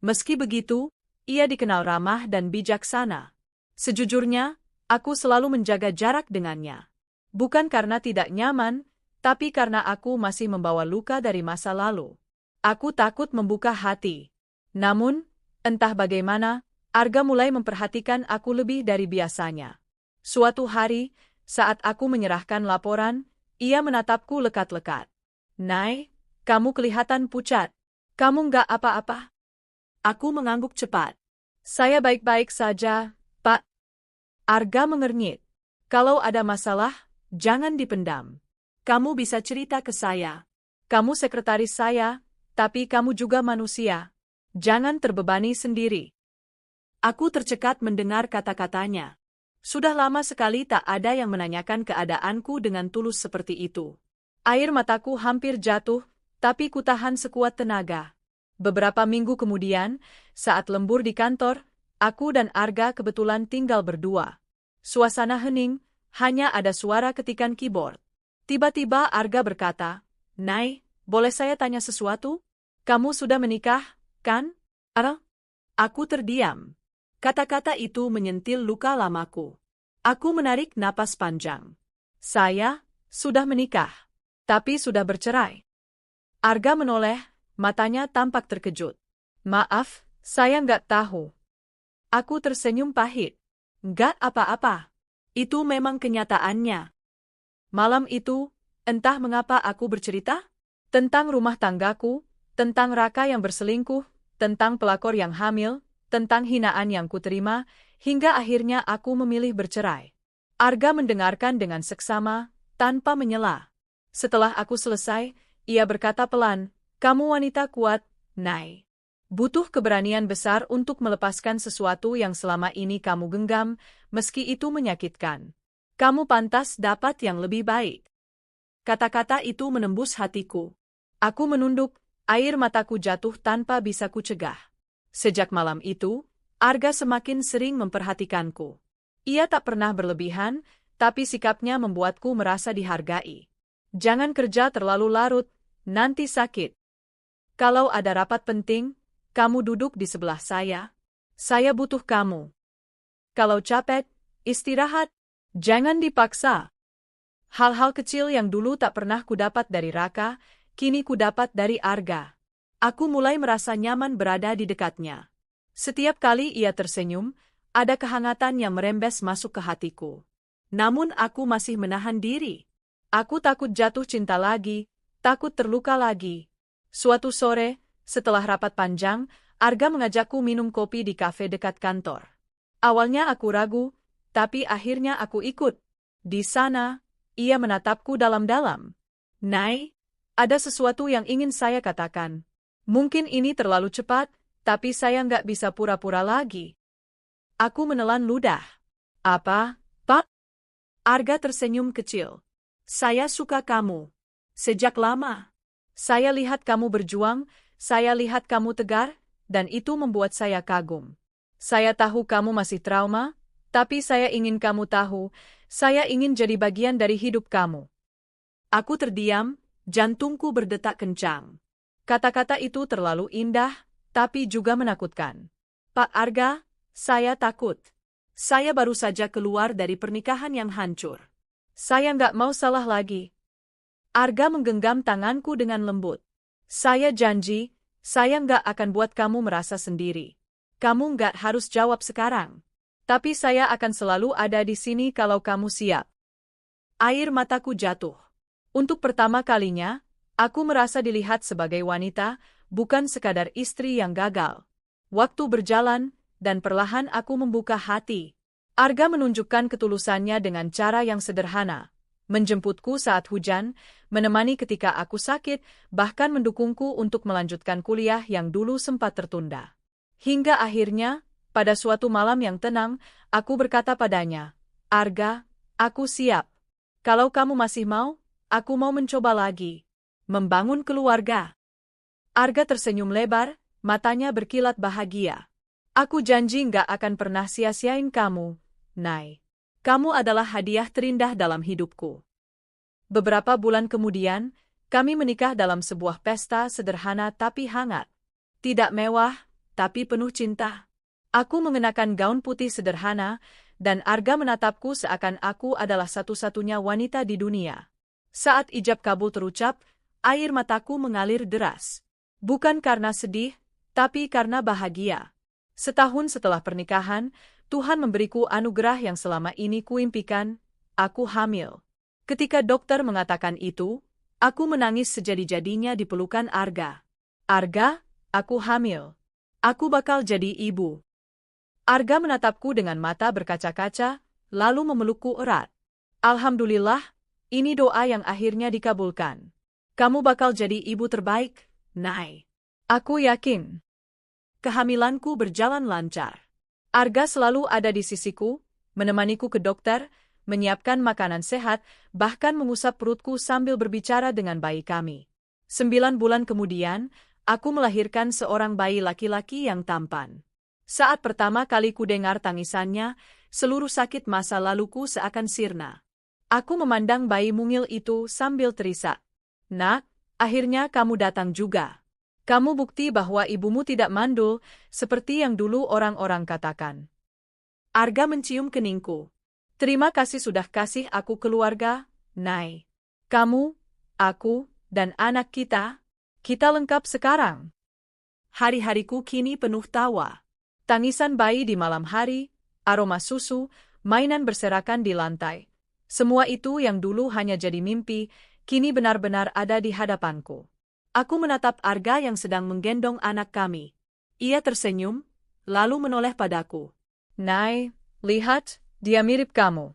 Meski begitu, ia dikenal ramah dan bijaksana. Sejujurnya, aku selalu menjaga jarak dengannya. Bukan karena tidak nyaman, tapi karena aku masih membawa luka dari masa lalu. Aku takut membuka hati. Namun, entah bagaimana, Arga mulai memperhatikan aku lebih dari biasanya. Suatu hari, saat aku menyerahkan laporan, ia menatapku lekat-lekat. "Nay, kamu kelihatan pucat. Kamu nggak apa-apa?" Aku mengangguk cepat. "Saya baik-baik saja, Pak." Arga mengernyit. "Kalau ada masalah, jangan dipendam. Kamu bisa cerita ke saya. Kamu sekretaris saya, tapi kamu juga manusia. Jangan terbebani sendiri." Aku tercekat mendengar kata-katanya. Sudah lama sekali tak ada yang menanyakan keadaanku dengan tulus seperti itu. Air mataku hampir jatuh, tapi kutahan sekuat tenaga. Beberapa minggu kemudian, saat lembur di kantor, aku dan Arga kebetulan tinggal berdua. Suasana hening, hanya ada suara ketikan keyboard. Tiba-tiba Arga berkata, "Nay, boleh saya tanya sesuatu? Kamu sudah menikah, kan?" Aku terdiam. Kata-kata itu menyentil luka lamaku. Aku menarik napas panjang. "Saya sudah menikah, tapi sudah bercerai." Arga menoleh, matanya tampak terkejut. "Maaf, saya nggak tahu." Aku tersenyum pahit. "Nggak apa-apa. Itu memang kenyataannya." Malam itu, entah mengapa aku bercerita tentang rumah tanggaku, tentang Raka yang berselingkuh, tentang pelakor yang hamil, tentang hinaan yang kuterima, hingga akhirnya aku memilih bercerai. Arga mendengarkan dengan seksama, tanpa menyela. Setelah aku selesai, ia berkata pelan, "Kamu wanita kuat, Nay. Butuh keberanian besar untuk melepaskan sesuatu yang selama ini kamu genggam, meski itu menyakitkan. Kamu pantas dapat yang lebih baik." Kata-kata itu menembus hatiku. Aku menunduk, air mataku jatuh tanpa bisa kucegah. Sejak malam itu, Arga semakin sering memperhatikanku. Ia tak pernah berlebihan, tapi sikapnya membuatku merasa dihargai. "Jangan kerja terlalu larut, nanti sakit. Kalau ada rapat penting, kamu duduk di sebelah saya. Saya butuh kamu. Kalau capek, istirahat, jangan dipaksa." Hal-hal kecil yang dulu tak pernah kudapat dari Raka, kini kudapat dari Arga. Aku mulai merasa nyaman berada di dekatnya. Setiap kali ia tersenyum, ada kehangatan yang merembes masuk ke hatiku. Namun aku masih menahan diri. Aku takut jatuh cinta lagi, takut terluka lagi. Suatu sore, setelah rapat panjang, Arga mengajakku minum kopi di kafe dekat kantor. Awalnya aku ragu, tapi akhirnya aku ikut. Di sana, ia menatapku dalam-dalam. "Nay, ada sesuatu yang ingin saya katakan. Mungkin ini terlalu cepat, tapi saya nggak bisa pura-pura lagi." Aku menelan ludah. "Apa, Pak?" Arga tersenyum kecil. "Saya suka kamu. Sejak lama. Saya lihat kamu berjuang, saya lihat kamu tegar, dan itu membuat saya kagum. Saya tahu kamu masih trauma, tapi saya ingin kamu tahu, saya ingin jadi bagian dari hidup kamu." Aku terdiam, jantungku berdetak kencang. Kata-kata itu terlalu indah, tapi juga menakutkan. "Pak Arga, saya takut. Saya baru saja keluar dari pernikahan yang hancur. Saya nggak mau salah lagi." Arga menggenggam tanganku dengan lembut. "Saya janji, saya nggak akan buat kamu merasa sendiri. Kamu nggak harus jawab sekarang. Tapi saya akan selalu ada di sini kalau kamu siap." Air mataku jatuh. Untuk pertama kalinya, aku merasa dilihat sebagai wanita, bukan sekadar istri yang gagal. Waktu berjalan, dan perlahan aku membuka hati. Arga menunjukkan ketulusannya dengan cara yang sederhana. Menjemputku saat hujan, menemani ketika aku sakit, bahkan mendukungku untuk melanjutkan kuliah yang dulu sempat tertunda. Hingga akhirnya, pada suatu malam yang tenang, aku berkata padanya, "Arga, aku siap. Kalau kamu masih mau, aku mau mencoba lagi. Membangun keluarga." Arga tersenyum lebar, matanya berkilat bahagia. "Aku janji nggak akan pernah sia-siain kamu, Nay. Kamu adalah hadiah terindah dalam hidupku." Beberapa bulan kemudian, Kami menikah dalam sebuah pesta sederhana tapi hangat. Tidak mewah, tapi penuh cinta. Aku mengenakan gaun putih sederhana, dan Arga menatapku seakan aku adalah satu-satunya wanita di dunia. Saat ijab kabul terucap, air mataku mengalir deras. Bukan karena sedih, tapi karena bahagia. Setahun setelah pernikahan, Tuhan memberiku anugerah yang selama ini kuimpikan, aku hamil. Ketika dokter mengatakan itu, aku menangis sejadi-jadinya di pelukan Arga. Arga, aku hamil. Aku bakal jadi ibu. Arga menatapku dengan mata berkaca-kaca, lalu memelukku erat. Alhamdulillah, ini doa yang akhirnya dikabulkan. Kamu bakal jadi ibu terbaik, Nay. Aku yakin. Kehamilanku berjalan lancar. Arga selalu ada di sisiku, menemaniku ke dokter, menyiapkan makanan sehat, bahkan mengusap perutku sambil berbicara dengan bayi kami. 9 bulan kemudian, aku melahirkan seorang bayi laki-laki yang tampan. Saat pertama kali ku dengar tangisannya, seluruh sakit masa laluku seakan sirna. Aku memandang bayi mungil itu sambil terisak. Nak, akhirnya kamu datang juga. Kamu bukti bahwa ibumu tidak mandul, seperti yang dulu orang-orang katakan. Arga mencium keningku. Terima kasih sudah kasih aku keluarga, Nay. Kamu, aku, dan anak kita lengkap sekarang. Hari-hariku kini penuh tawa. Tangisan bayi di malam hari, aroma susu, mainan berserakan di lantai. Semua itu yang dulu hanya jadi mimpi, kini benar-benar ada di hadapanku. Aku menatap Arga yang sedang menggendong anak kami. Ia tersenyum, lalu menoleh padaku. Nay, lihat, dia mirip kamu.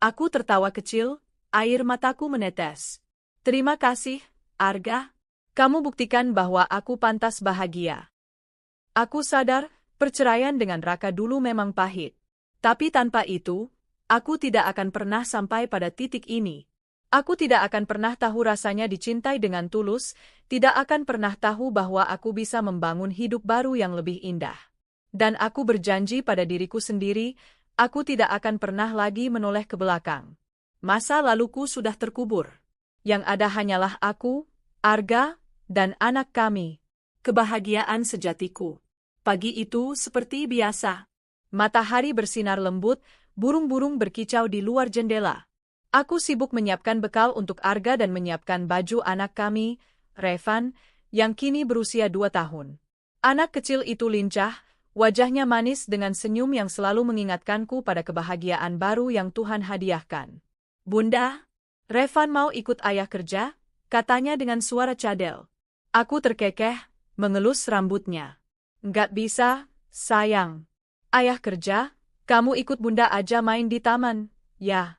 Aku tertawa kecil, air mataku menetes. Terima kasih, Arga. Kamu buktikan bahwa aku pantas bahagia. Aku sadar, perceraian dengan Raka dulu memang pahit. Tapi tanpa itu, aku tidak akan pernah sampai pada titik ini. Aku tidak akan pernah tahu rasanya dicintai dengan tulus, tidak akan pernah tahu bahwa aku bisa membangun hidup baru yang lebih indah. Dan aku berjanji pada diriku sendiri, aku tidak akan pernah lagi menoleh ke belakang. Masa laluku sudah terkubur. Yang ada hanyalah aku, Arga, dan anak kami. Kebahagiaan sejatiku. Pagi itu seperti biasa. Matahari bersinar lembut, burung-burung berkicau di luar jendela. Aku sibuk menyiapkan bekal untuk Arga dan menyiapkan baju anak kami, Revan, yang kini berusia 2 tahun. Anak kecil itu lincah, wajahnya manis dengan senyum yang selalu mengingatkanku pada kebahagiaan baru yang Tuhan hadiahkan. Bunda, Revan mau ikut ayah kerja, katanya dengan suara cadel. Aku terkekeh, mengelus rambutnya. Nggak bisa, sayang. Ayah kerja, kamu ikut bunda aja main di taman, ya.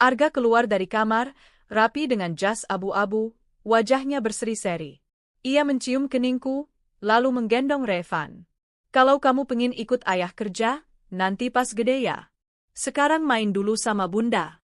Arga keluar dari kamar, rapi dengan jas abu-abu, wajahnya berseri-seri. Ia mencium keningku, lalu menggendong Revan. Kalau kamu pengen ikut ayah kerja, nanti pas gede ya. Sekarang main dulu sama bunda.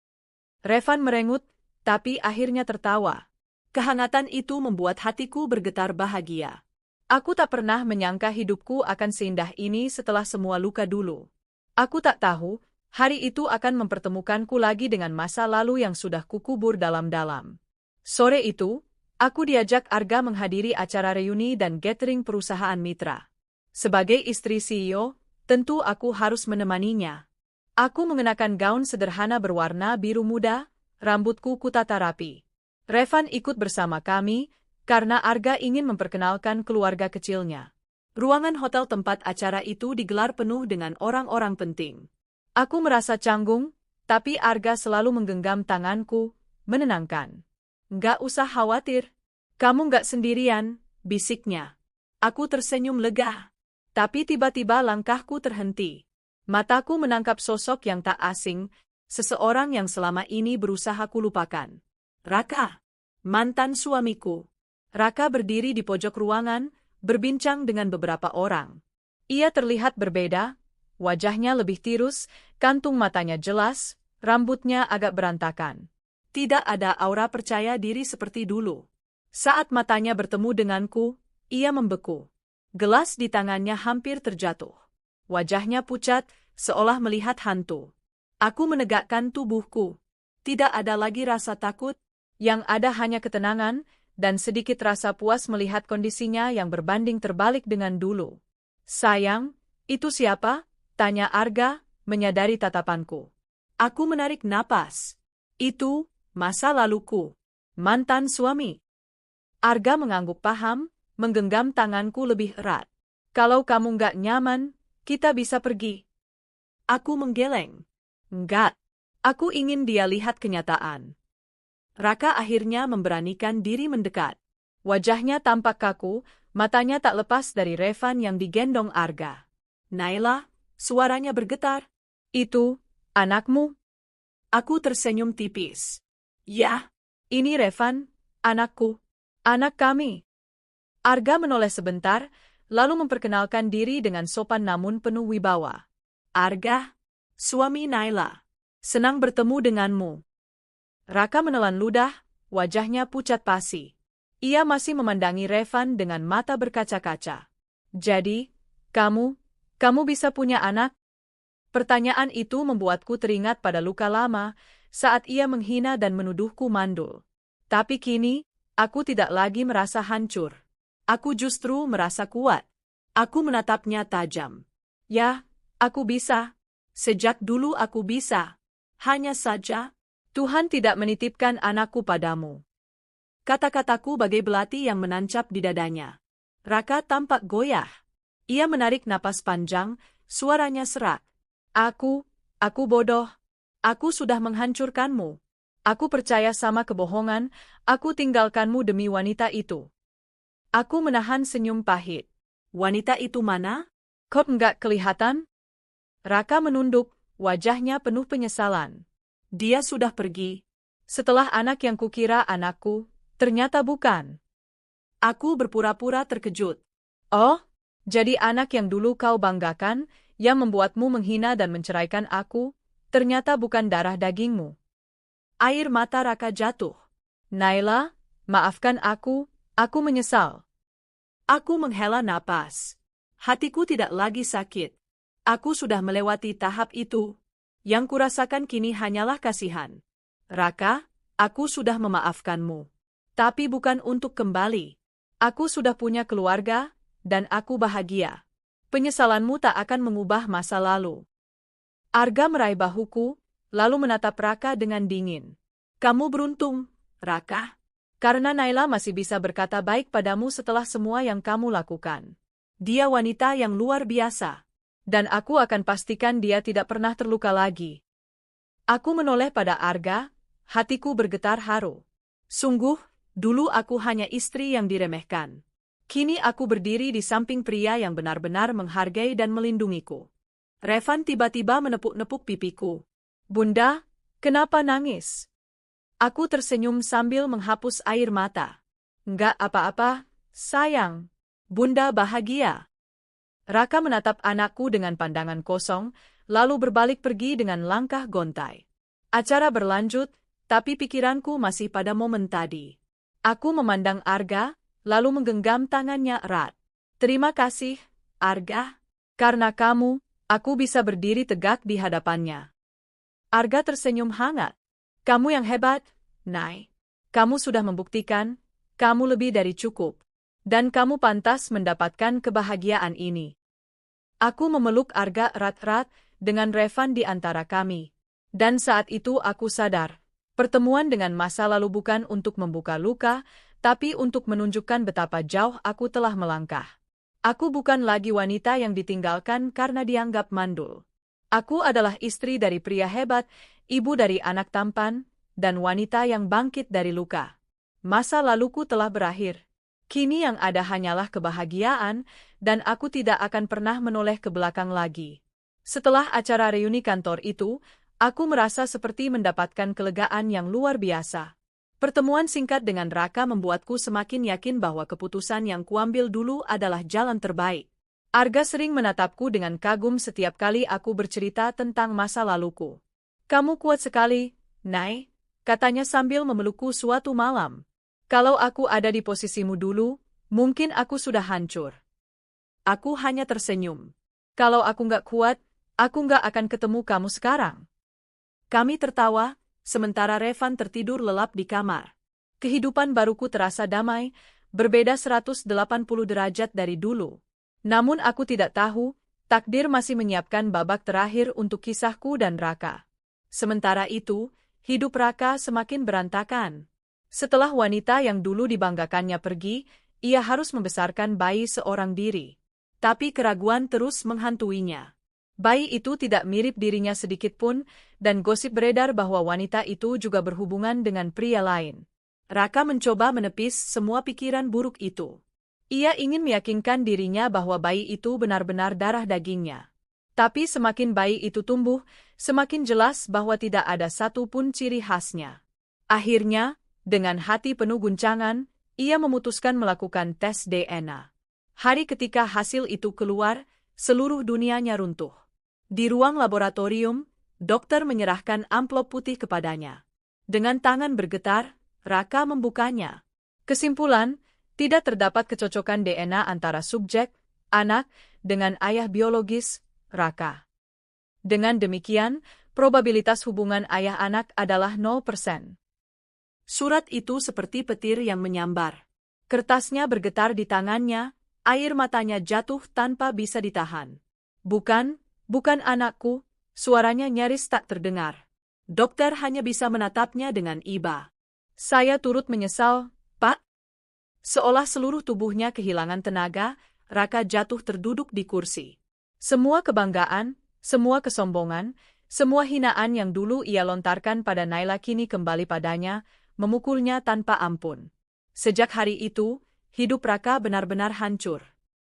Revan merengut, tapi akhirnya tertawa. Kehangatan itu membuat hatiku bergetar bahagia. Aku tak pernah menyangka hidupku akan seindah ini setelah semua luka dulu. Aku tak tahu, hari itu akan mempertemukanku lagi dengan masa lalu yang sudah kukubur dalam-dalam. Sore itu, aku diajak Arga menghadiri acara reuni dan gathering perusahaan mitra. Sebagai istri CEO, tentu aku harus menemaninya. Aku mengenakan gaun sederhana berwarna biru muda, rambutku kutata rapi. Revan ikut bersama kami, karena Arga ingin memperkenalkan keluarga kecilnya. Ruangan hotel tempat acara itu digelar penuh dengan orang-orang penting. Aku merasa canggung, tapi Arga selalu menggenggam tanganku, menenangkan. Nggak usah khawatir, kamu nggak sendirian, bisiknya. Aku tersenyum lega, tapi tiba-tiba langkahku terhenti. Mataku menangkap sosok yang tak asing, seseorang yang selama ini berusaha kulupakan. Raka, mantan suamiku. Raka berdiri di pojok ruangan, berbincang dengan beberapa orang. Ia terlihat berbeda, wajahnya lebih tirus, kantung matanya jelas, rambutnya agak berantakan. Tidak ada aura percaya diri seperti dulu. Saat matanya bertemu denganku, ia membeku. Gelas di tangannya hampir terjatuh. Wajahnya pucat, seolah melihat hantu. Aku menegakkan tubuhku. Tidak ada lagi rasa takut, Yang ada hanya ketenangan, dan sedikit rasa puas melihat kondisinya yang berbanding terbalik dengan dulu. Sayang, itu siapa? Tanya Arga, menyadari tatapanku. Aku menarik napas. Itu, masa laluku. Mantan suami. Arga mengangguk paham, menggenggam tanganku lebih erat. Kalau kamu nggak nyaman, kita bisa pergi. Aku menggeleng. Enggak. Aku ingin dia lihat kenyataan. Raka akhirnya memberanikan diri mendekat. Wajahnya tampak kaku, matanya tak lepas dari Revan yang digendong Arga. Naila, suaranya bergetar. Itu, anakmu? Aku tersenyum tipis. Ya. Ini Revan, anakku. Anak kami. Arga menoleh sebentar, lalu memperkenalkan diri dengan sopan namun penuh wibawa. Arga, suami Naila. Senang bertemu denganmu. Raka menelan ludah, wajahnya pucat pasi. Ia masih memandangi Revan dengan mata berkaca-kaca. Jadi, kamu bisa punya anak? Pertanyaan itu membuatku teringat pada luka lama, saat ia menghina dan menuduhku mandul. Tapi kini, aku tidak lagi merasa hancur. Aku justru merasa kuat. Aku menatapnya tajam. Ya, aku bisa. Sejak dulu aku bisa. Hanya saja, Tuhan tidak menitipkan anakku padamu. Kata-kataku bagai belati yang menancap di dadanya. Raka tampak goyah. Ia menarik napas panjang, suaranya serak. Aku bodoh. Aku sudah menghancurkanmu. Aku percaya sama kebohongan, aku tinggalkanmu demi wanita itu. Aku menahan senyum pahit. Wanita itu mana? Kok enggak kelihatan? Raka menunduk, wajahnya penuh penyesalan. Dia sudah pergi. Setelah anak yang kukira anakku, ternyata bukan. Aku berpura-pura terkejut. Oh, jadi anak yang dulu kau banggakan, yang membuatmu menghina dan menceraikan aku, ternyata bukan darah dagingmu. Air mata Raka jatuh. Naila, maafkan aku menyesal. Aku menghela napas. Hatiku tidak lagi sakit. Aku sudah melewati tahap itu. Yang kurasakan kini hanyalah kasihan. Raka, aku sudah memaafkanmu. Tapi bukan untuk kembali. Aku sudah punya keluarga, dan aku bahagia. Penyesalanmu tak akan mengubah masa lalu. Arga meraih bahuku, lalu menatap Raka dengan dingin. Kamu beruntung, Raka. Karena Naila masih bisa berkata baik padamu setelah semua yang kamu lakukan. Dia wanita yang luar biasa. Dan aku akan pastikan dia tidak pernah terluka lagi. Aku menoleh pada Arga, hatiku bergetar haru. Sungguh, dulu aku hanya istri yang diremehkan. Kini aku berdiri di samping pria yang benar-benar menghargai dan melindungiku. Revan tiba-tiba menepuk-nepuk pipiku. Bunda, kenapa nangis? Aku tersenyum sambil menghapus air mata. Enggak apa-apa, sayang. Bunda bahagia. Raka menatap anakku dengan pandangan kosong, lalu berbalik pergi dengan langkah gontai. Acara berlanjut, tapi pikiranku masih pada momen tadi. Aku memandang Arga, lalu menggenggam tangannya erat. Terima kasih, Arga. Karena kamu, aku bisa berdiri tegak di hadapannya. Arga tersenyum hangat. Kamu yang hebat, Nay. Kamu sudah membuktikan, kamu lebih dari cukup. Dan kamu pantas mendapatkan kebahagiaan ini. Aku memeluk Arga erat-erat dengan Revan di antara kami. Dan saat itu aku sadar, pertemuan dengan masa lalu bukan untuk membuka luka, tapi untuk menunjukkan betapa jauh aku telah melangkah. Aku bukan lagi wanita yang ditinggalkan karena dianggap mandul. Aku adalah istri dari pria hebat, ibu dari anak tampan, dan wanita yang bangkit dari luka. Masa laluku telah berakhir. Kini yang ada hanyalah kebahagiaan, dan aku tidak akan pernah menoleh ke belakang lagi. Setelah acara reuni kantor itu, aku merasa seperti mendapatkan kelegaan yang luar biasa. Pertemuan singkat dengan Raka membuatku semakin yakin bahwa keputusan yang kuambil dulu adalah jalan terbaik. Arga sering menatapku dengan kagum setiap kali aku bercerita tentang masa laluku. Kamu kuat sekali, Nay, katanya sambil memelukku suatu malam. Kalau aku ada di posisimu dulu, mungkin aku sudah hancur. Aku hanya tersenyum. Kalau aku nggak kuat, aku nggak akan ketemu kamu sekarang. Kami tertawa, sementara Revan tertidur lelap di kamar. Kehidupan baruku terasa damai, berbeda 180 derajat dari dulu. Namun aku tidak tahu, takdir masih menyiapkan babak terakhir untuk kisahku dan Raka. Sementara itu, hidup Raka semakin berantakan. Setelah wanita yang dulu dibanggakannya pergi, ia harus membesarkan bayi seorang diri. Tapi keraguan terus menghantuinya. Bayi itu tidak mirip dirinya sedikitpun, dan gosip beredar bahwa wanita itu juga berhubungan dengan pria lain. Raka mencoba menepis semua pikiran buruk itu. Ia ingin meyakinkan dirinya bahwa bayi itu benar-benar darah dagingnya. Tapi semakin bayi itu tumbuh, semakin jelas bahwa tidak ada satupun ciri khasnya. Akhirnya, dengan hati penuh guncangan, ia memutuskan melakukan tes DNA. Hari ketika hasil itu keluar, seluruh dunianya runtuh. Di ruang laboratorium, dokter menyerahkan amplop putih kepadanya. Dengan tangan bergetar, Raka membukanya. Kesimpulan, tidak terdapat kecocokan DNA antara subjek, anak, dengan ayah biologis, Raka. Dengan demikian, probabilitas hubungan ayah-anak adalah 0%. Surat itu seperti petir yang menyambar. Kertasnya bergetar di tangannya, air matanya jatuh tanpa bisa ditahan. Bukan anakku, suaranya nyaris tak terdengar. Dokter hanya bisa menatapnya dengan iba. Saya turut menyesal, Pak. Seolah seluruh tubuhnya kehilangan tenaga, Raka jatuh terduduk di kursi. Semua kebanggaan, semua kesombongan, semua hinaan yang dulu ia lontarkan pada Naila kini kembali padanya, memukulnya tanpa ampun. Sejak hari itu, hidup Raka benar-benar hancur.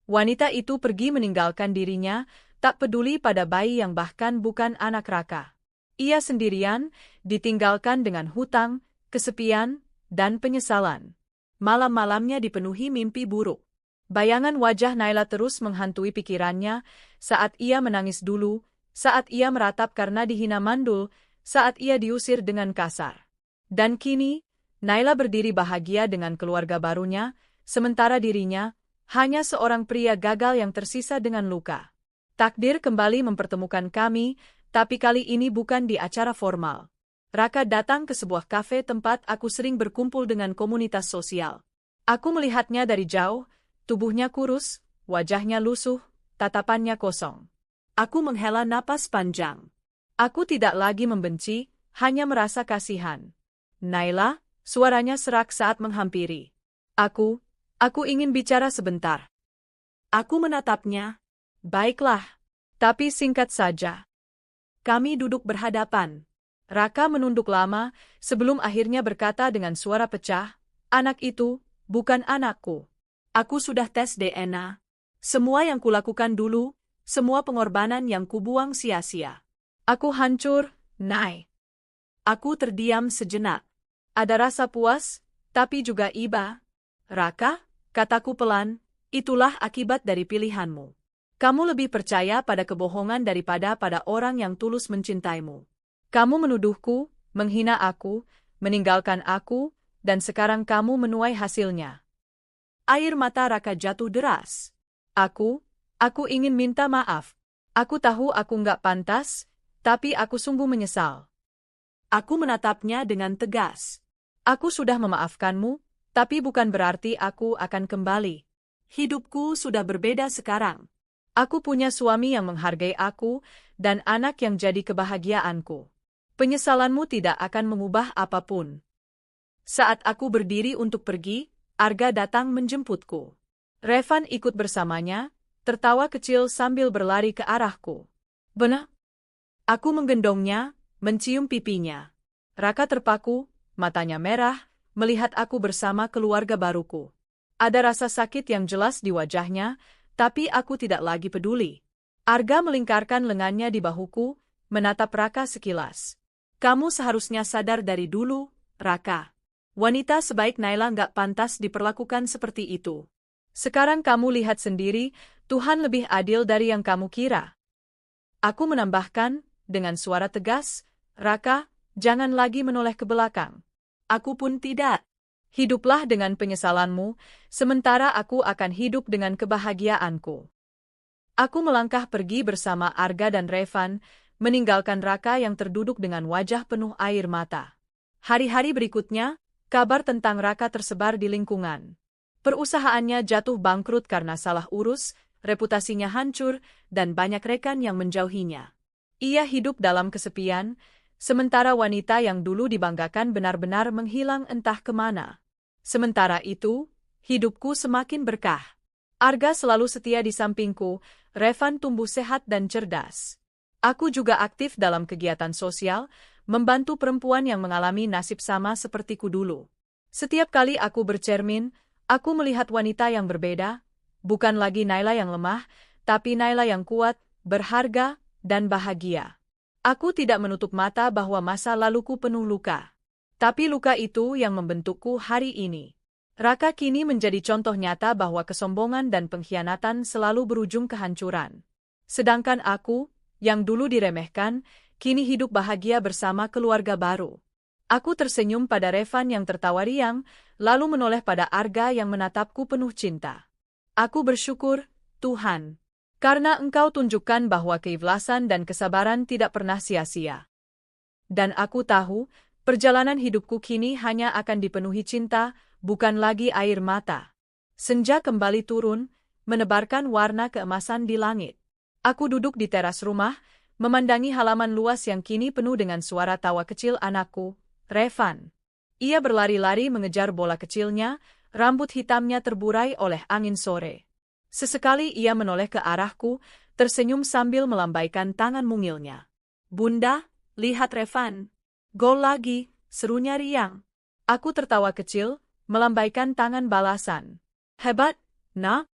Wanita itu pergi meninggalkan dirinya, tak peduli pada bayi yang bahkan bukan anak Raka. Ia sendirian, ditinggalkan dengan hutang, kesepian, dan penyesalan. Malam-malamnya dipenuhi mimpi buruk. Bayangan wajah Naila terus menghantui pikirannya saat ia menangis dulu, saat ia meratap karena dihina mandul, saat ia diusir dengan kasar. Dan kini, Naila berdiri bahagia dengan keluarga barunya, sementara dirinya hanya seorang pria gagal yang tersisa dengan luka. Takdir kembali mempertemukan kami, tapi kali ini bukan di acara formal. Raka datang ke sebuah kafe tempat aku sering berkumpul dengan komunitas sosial. Aku melihatnya dari jauh, tubuhnya kurus, wajahnya lusuh, tatapannya kosong. Aku menghela napas panjang. Aku tidak lagi membenci, hanya merasa kasihan. Naila, suaranya serak saat menghampiri. Aku ingin bicara sebentar. Aku menatapnya. Baiklah, tapi singkat saja. Kami duduk berhadapan. Raka menunduk lama, sebelum akhirnya berkata dengan suara pecah, "Anak itu, bukan anakku. Aku sudah tes DNA. Semua yang kulakukan dulu, semua pengorbanan yang kubuang sia-sia. Aku hancur, Nay." Aku terdiam sejenak. Ada rasa puas, tapi juga iba. "Raka," kataku pelan, "itulah akibat dari pilihanmu. Kamu lebih percaya pada kebohongan daripada pada orang yang tulus mencintaimu. Kamu menuduhku, menghina aku, meninggalkan aku, dan sekarang kamu menuai hasilnya." Air mata Raka jatuh deras. Aku ingin minta maaf. Aku tahu aku nggak pantas, tapi aku sungguh menyesal." Aku menatapnya dengan tegas. "Aku sudah memaafkanmu, tapi bukan berarti aku akan kembali. Hidupku sudah berbeda sekarang. Aku punya suami yang menghargai aku, dan anak yang jadi kebahagiaanku. Penyesalanmu tidak akan mengubah apapun." Saat aku berdiri untuk pergi, Arga datang menjemputku. Revan ikut bersamanya, tertawa kecil sambil berlari ke arahku. "Benar?" Aku menggendongnya, mencium pipinya. Raka terpaku, matanya merah, melihat aku bersama keluarga baruku. Ada rasa sakit yang jelas di wajahnya, tapi aku tidak lagi peduli. Arga melingkarkan lengannya di bahuku, menatap Raka sekilas. "Kamu seharusnya sadar dari dulu, Raka. Wanita sebaik Naila nggak pantas diperlakukan seperti itu. Sekarang kamu lihat sendiri, Tuhan lebih adil dari yang kamu kira." Aku menambahkan, dengan suara tegas, "Raka, jangan lagi menoleh ke belakang. Aku pun tidak. Hiduplah dengan penyesalanmu, sementara aku akan hidup dengan kebahagiaanku." Aku melangkah pergi bersama Arga dan Revan, meninggalkan Raka yang terduduk dengan wajah penuh air mata. Hari-hari berikutnya, Kabar tentang Raka tersebar di lingkungan. Perusahaannya jatuh bangkrut karena salah urus, reputasinya hancur, dan banyak rekan yang menjauhinya. Ia hidup dalam kesepian, sementara wanita yang dulu dibanggakan benar-benar menghilang entah kemana. Sementara itu, hidupku semakin berkah. Arga selalu setia di sampingku, Revan tumbuh sehat dan cerdas. Aku juga aktif dalam kegiatan sosial, membantu perempuan yang mengalami nasib sama sepertiku dulu. Setiap kali aku bercermin, aku melihat wanita yang berbeda, bukan lagi Naila yang lemah, tapi Naila yang kuat, berharga, dan bahagia. Aku tidak menutup mata bahwa masa laluku penuh luka. Tapi luka itu yang membentukku hari ini. Raka kini menjadi contoh nyata bahwa kesombongan dan pengkhianatan selalu berujung kehancuran. Sedangkan aku, yang dulu diremehkan, kini hidup bahagia bersama keluarga baru. Aku tersenyum pada Revan yang tertawa riang, lalu menoleh pada Arga yang menatapku penuh cinta. Aku bersyukur, Tuhan, karena Engkau tunjukkan bahwa keikhlasan dan kesabaran tidak pernah sia-sia. Dan aku tahu, perjalanan hidupku kini hanya akan dipenuhi cinta, bukan lagi air mata. Senja kembali turun, menebarkan warna keemasan di langit. Aku duduk di teras rumah, memandangi halaman luas yang kini penuh dengan suara tawa kecil anakku, Revan. Ia berlari-lari mengejar bola kecilnya, rambut hitamnya terburai oleh angin sore. Sesekali ia menoleh ke arahku, tersenyum sambil melambaikan tangan mungilnya. Bunda, lihat Revan. Gol lagi, serunya riang. Aku tertawa kecil, melambaikan tangan balasan. Hebat, nak.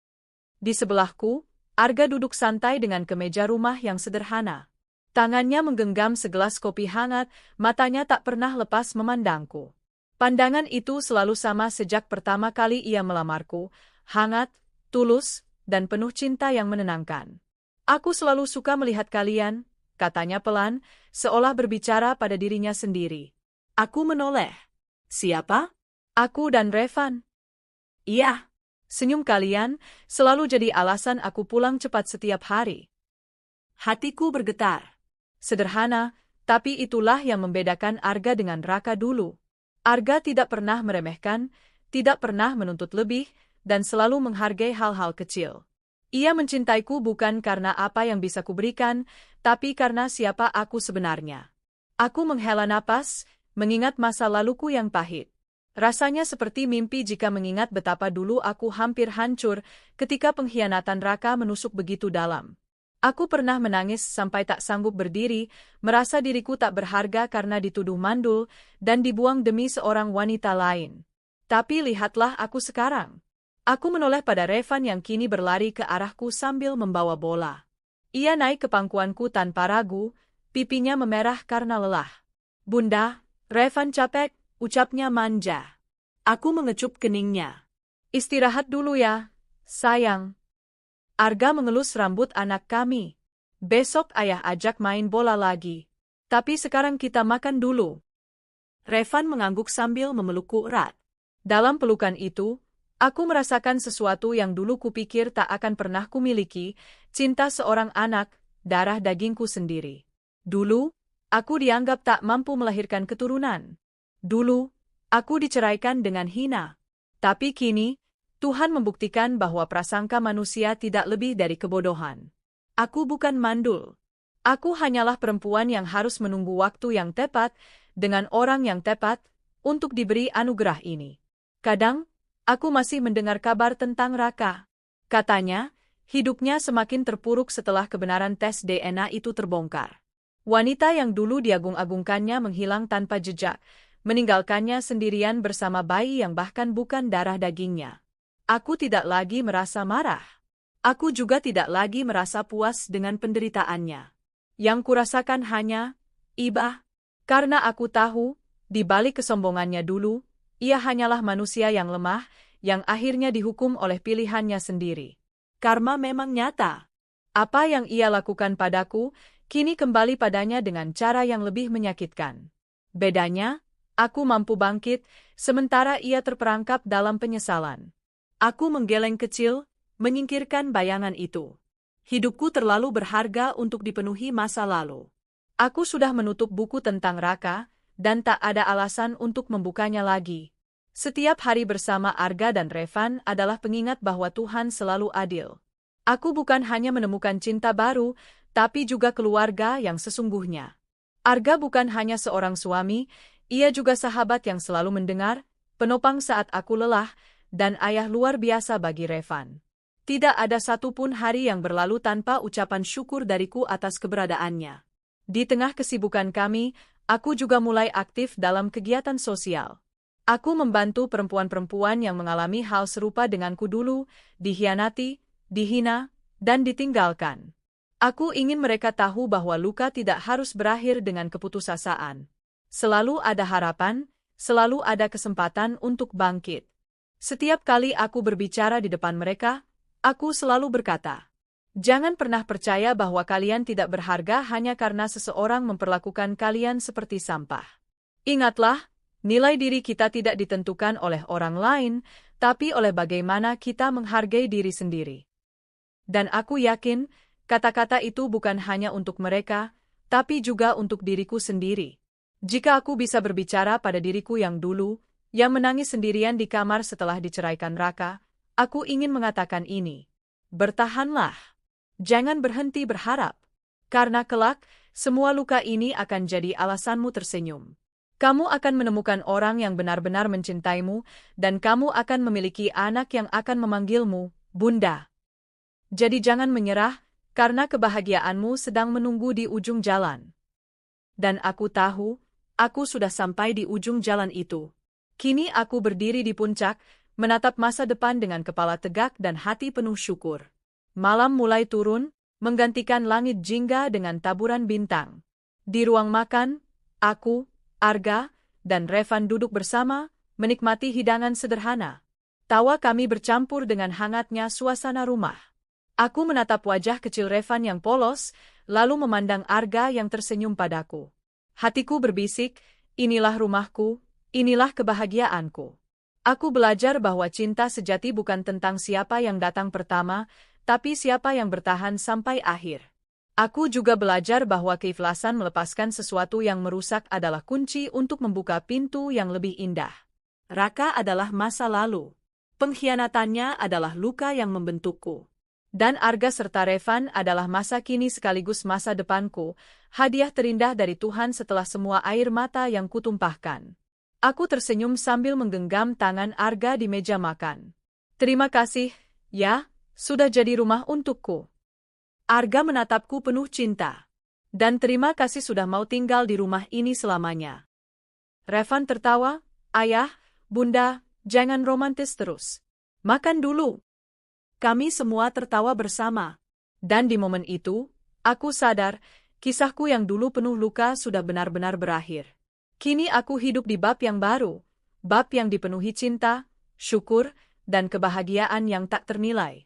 Di sebelahku, Arga duduk santai dengan kemeja rumah yang sederhana. Tangannya menggenggam segelas kopi hangat, matanya tak pernah lepas memandangku. Pandangan itu selalu sama sejak pertama kali ia melamarku, hangat, tulus, dan penuh cinta yang menenangkan. Aku selalu suka melihat kalian, katanya pelan, seolah berbicara pada dirinya sendiri. Aku menoleh. Siapa? Aku dan Revan. Iya. Senyum kalian selalu jadi alasan aku pulang cepat setiap hari. Hatiku bergetar. Sederhana, tapi itulah yang membedakan Arga dengan Raka dulu. Arga tidak pernah meremehkan, tidak pernah menuntut lebih, dan selalu menghargai hal-hal kecil. Ia mencintaiku bukan karena apa yang bisa kuberikan, tapi karena siapa aku sebenarnya. Aku menghela napas, mengingat masa laluku yang pahit. Rasanya seperti mimpi jika mengingat betapa dulu aku hampir hancur ketika pengkhianatan Raka menusuk begitu dalam. Aku pernah menangis sampai tak sanggup berdiri, merasa diriku tak berharga karena dituduh mandul dan dibuang demi seorang wanita lain. Tapi lihatlah aku sekarang. Aku menoleh pada Revan yang kini berlari ke arahku sambil membawa bola. Ia naik ke pangkuanku tanpa ragu, pipinya memerah karena lelah. Bunda, Revan capek, ucapnya manja. Aku mengecup keningnya. Istirahat dulu ya, sayang. Arga mengelus rambut anak kami. Besok ayah ajak main bola lagi. Tapi sekarang kita makan dulu. Revan mengangguk sambil memelukku erat. Dalam pelukan itu, aku merasakan sesuatu yang dulu kupikir tak akan pernah kumiliki, cinta seorang anak, darah dagingku sendiri. Dulu, aku dianggap tak mampu melahirkan keturunan. Dulu, aku diceraikan dengan hina. Tapi kini, Tuhan membuktikan bahwa prasangka manusia tidak lebih dari kebodohan. Aku bukan mandul. Aku hanyalah perempuan yang harus menunggu waktu yang tepat, dengan orang yang tepat, untuk diberi anugerah ini. Kadang, aku masih mendengar kabar tentang Raka. Katanya, hidupnya semakin terpuruk setelah kebenaran tes DNA itu terbongkar. Wanita yang dulu diagung-agungkannya menghilang tanpa jejak, meninggalkannya sendirian bersama bayi yang bahkan bukan darah dagingnya. Aku tidak lagi merasa marah. Aku juga tidak lagi merasa puas dengan penderitaannya. Yang kurasakan hanya iba, karena aku tahu, di balik kesombongannya dulu, ia hanyalah manusia yang lemah, yang akhirnya dihukum oleh pilihannya sendiri. Karma memang nyata. Apa yang ia lakukan padaku, kini kembali padanya dengan cara yang lebih menyakitkan. Bedanya, aku mampu bangkit, sementara ia terperangkap dalam penyesalan. Aku menggeleng kecil, menyingkirkan bayangan itu. Hidupku terlalu berharga untuk dipenuhi masa lalu. Aku sudah menutup buku tentang Raka, dan tak ada alasan untuk membukanya lagi. Setiap hari bersama Arga dan Revan adalah pengingat bahwa Tuhan selalu adil. Aku bukan hanya menemukan cinta baru, tapi juga keluarga yang sesungguhnya. Arga bukan hanya seorang suami, ia juga sahabat yang selalu mendengar, penopang saat aku lelah, dan ayah luar biasa bagi Revan. Tidak ada satupun hari yang berlalu tanpa ucapan syukur dariku atas keberadaannya. Di tengah kesibukan kami, aku juga mulai aktif dalam kegiatan sosial. Aku membantu perempuan-perempuan yang mengalami hal serupa denganku dulu, dikhianati, dihina, dan ditinggalkan. Aku ingin mereka tahu bahwa luka tidak harus berakhir dengan keputusasaan. Selalu ada harapan, selalu ada kesempatan untuk bangkit. Setiap kali aku berbicara di depan mereka, aku selalu berkata, "Jangan pernah percaya bahwa kalian tidak berharga hanya karena seseorang memperlakukan kalian seperti sampah. Ingatlah, nilai diri kita tidak ditentukan oleh orang lain, tapi oleh bagaimana kita menghargai diri sendiri." Dan aku yakin, kata-kata itu bukan hanya untuk mereka, tapi juga untuk diriku sendiri. Jika aku bisa berbicara pada diriku yang dulu, yang menangis sendirian di kamar setelah diceraikan Raka, aku ingin mengatakan ini. Bertahanlah. Jangan berhenti berharap. Karena kelak, semua luka ini akan jadi alasanmu tersenyum. Kamu akan menemukan orang yang benar-benar mencintaimu, dan kamu akan memiliki anak yang akan memanggilmu, Bunda. Jadi jangan menyerah, karena kebahagiaanmu sedang menunggu di ujung jalan. Dan aku tahu, aku sudah sampai di ujung jalan itu. Kini aku berdiri di puncak, menatap masa depan dengan kepala tegak dan hati penuh syukur. Malam mulai turun, menggantikan langit jingga dengan taburan bintang. Di ruang makan, aku, Arga, dan Revan duduk bersama, menikmati hidangan sederhana. Tawa kami bercampur dengan hangatnya suasana rumah. Aku menatap wajah kecil Revan yang polos, lalu memandang Arga yang tersenyum padaku. Hatiku berbisik, inilah rumahku, inilah kebahagiaanku. Aku belajar bahwa cinta sejati bukan tentang siapa yang datang pertama, tapi siapa yang bertahan sampai akhir. Aku juga belajar bahwa keikhlasan melepaskan sesuatu yang merusak adalah kunci untuk membuka pintu yang lebih indah. Raka adalah masa lalu. Pengkhianatannya adalah luka yang membentukku. Dan Arga serta Revan adalah masa kini sekaligus masa depanku, hadiah terindah dari Tuhan setelah semua air mata yang kutumpahkan. Aku tersenyum sambil menggenggam tangan Arga di meja makan. Terima kasih, ya, sudah jadi rumah untukku. Arga menatapku penuh cinta. Dan terima kasih sudah mau tinggal di rumah ini selamanya. Revan tertawa, ayah, bunda, jangan romantis terus. Makan dulu. Kami semua tertawa bersama. Dan di momen itu, aku sadar, kisahku yang dulu penuh luka sudah benar-benar berakhir. Kini aku hidup di bab yang baru, bab yang dipenuhi cinta, syukur, dan kebahagiaan yang tak ternilai.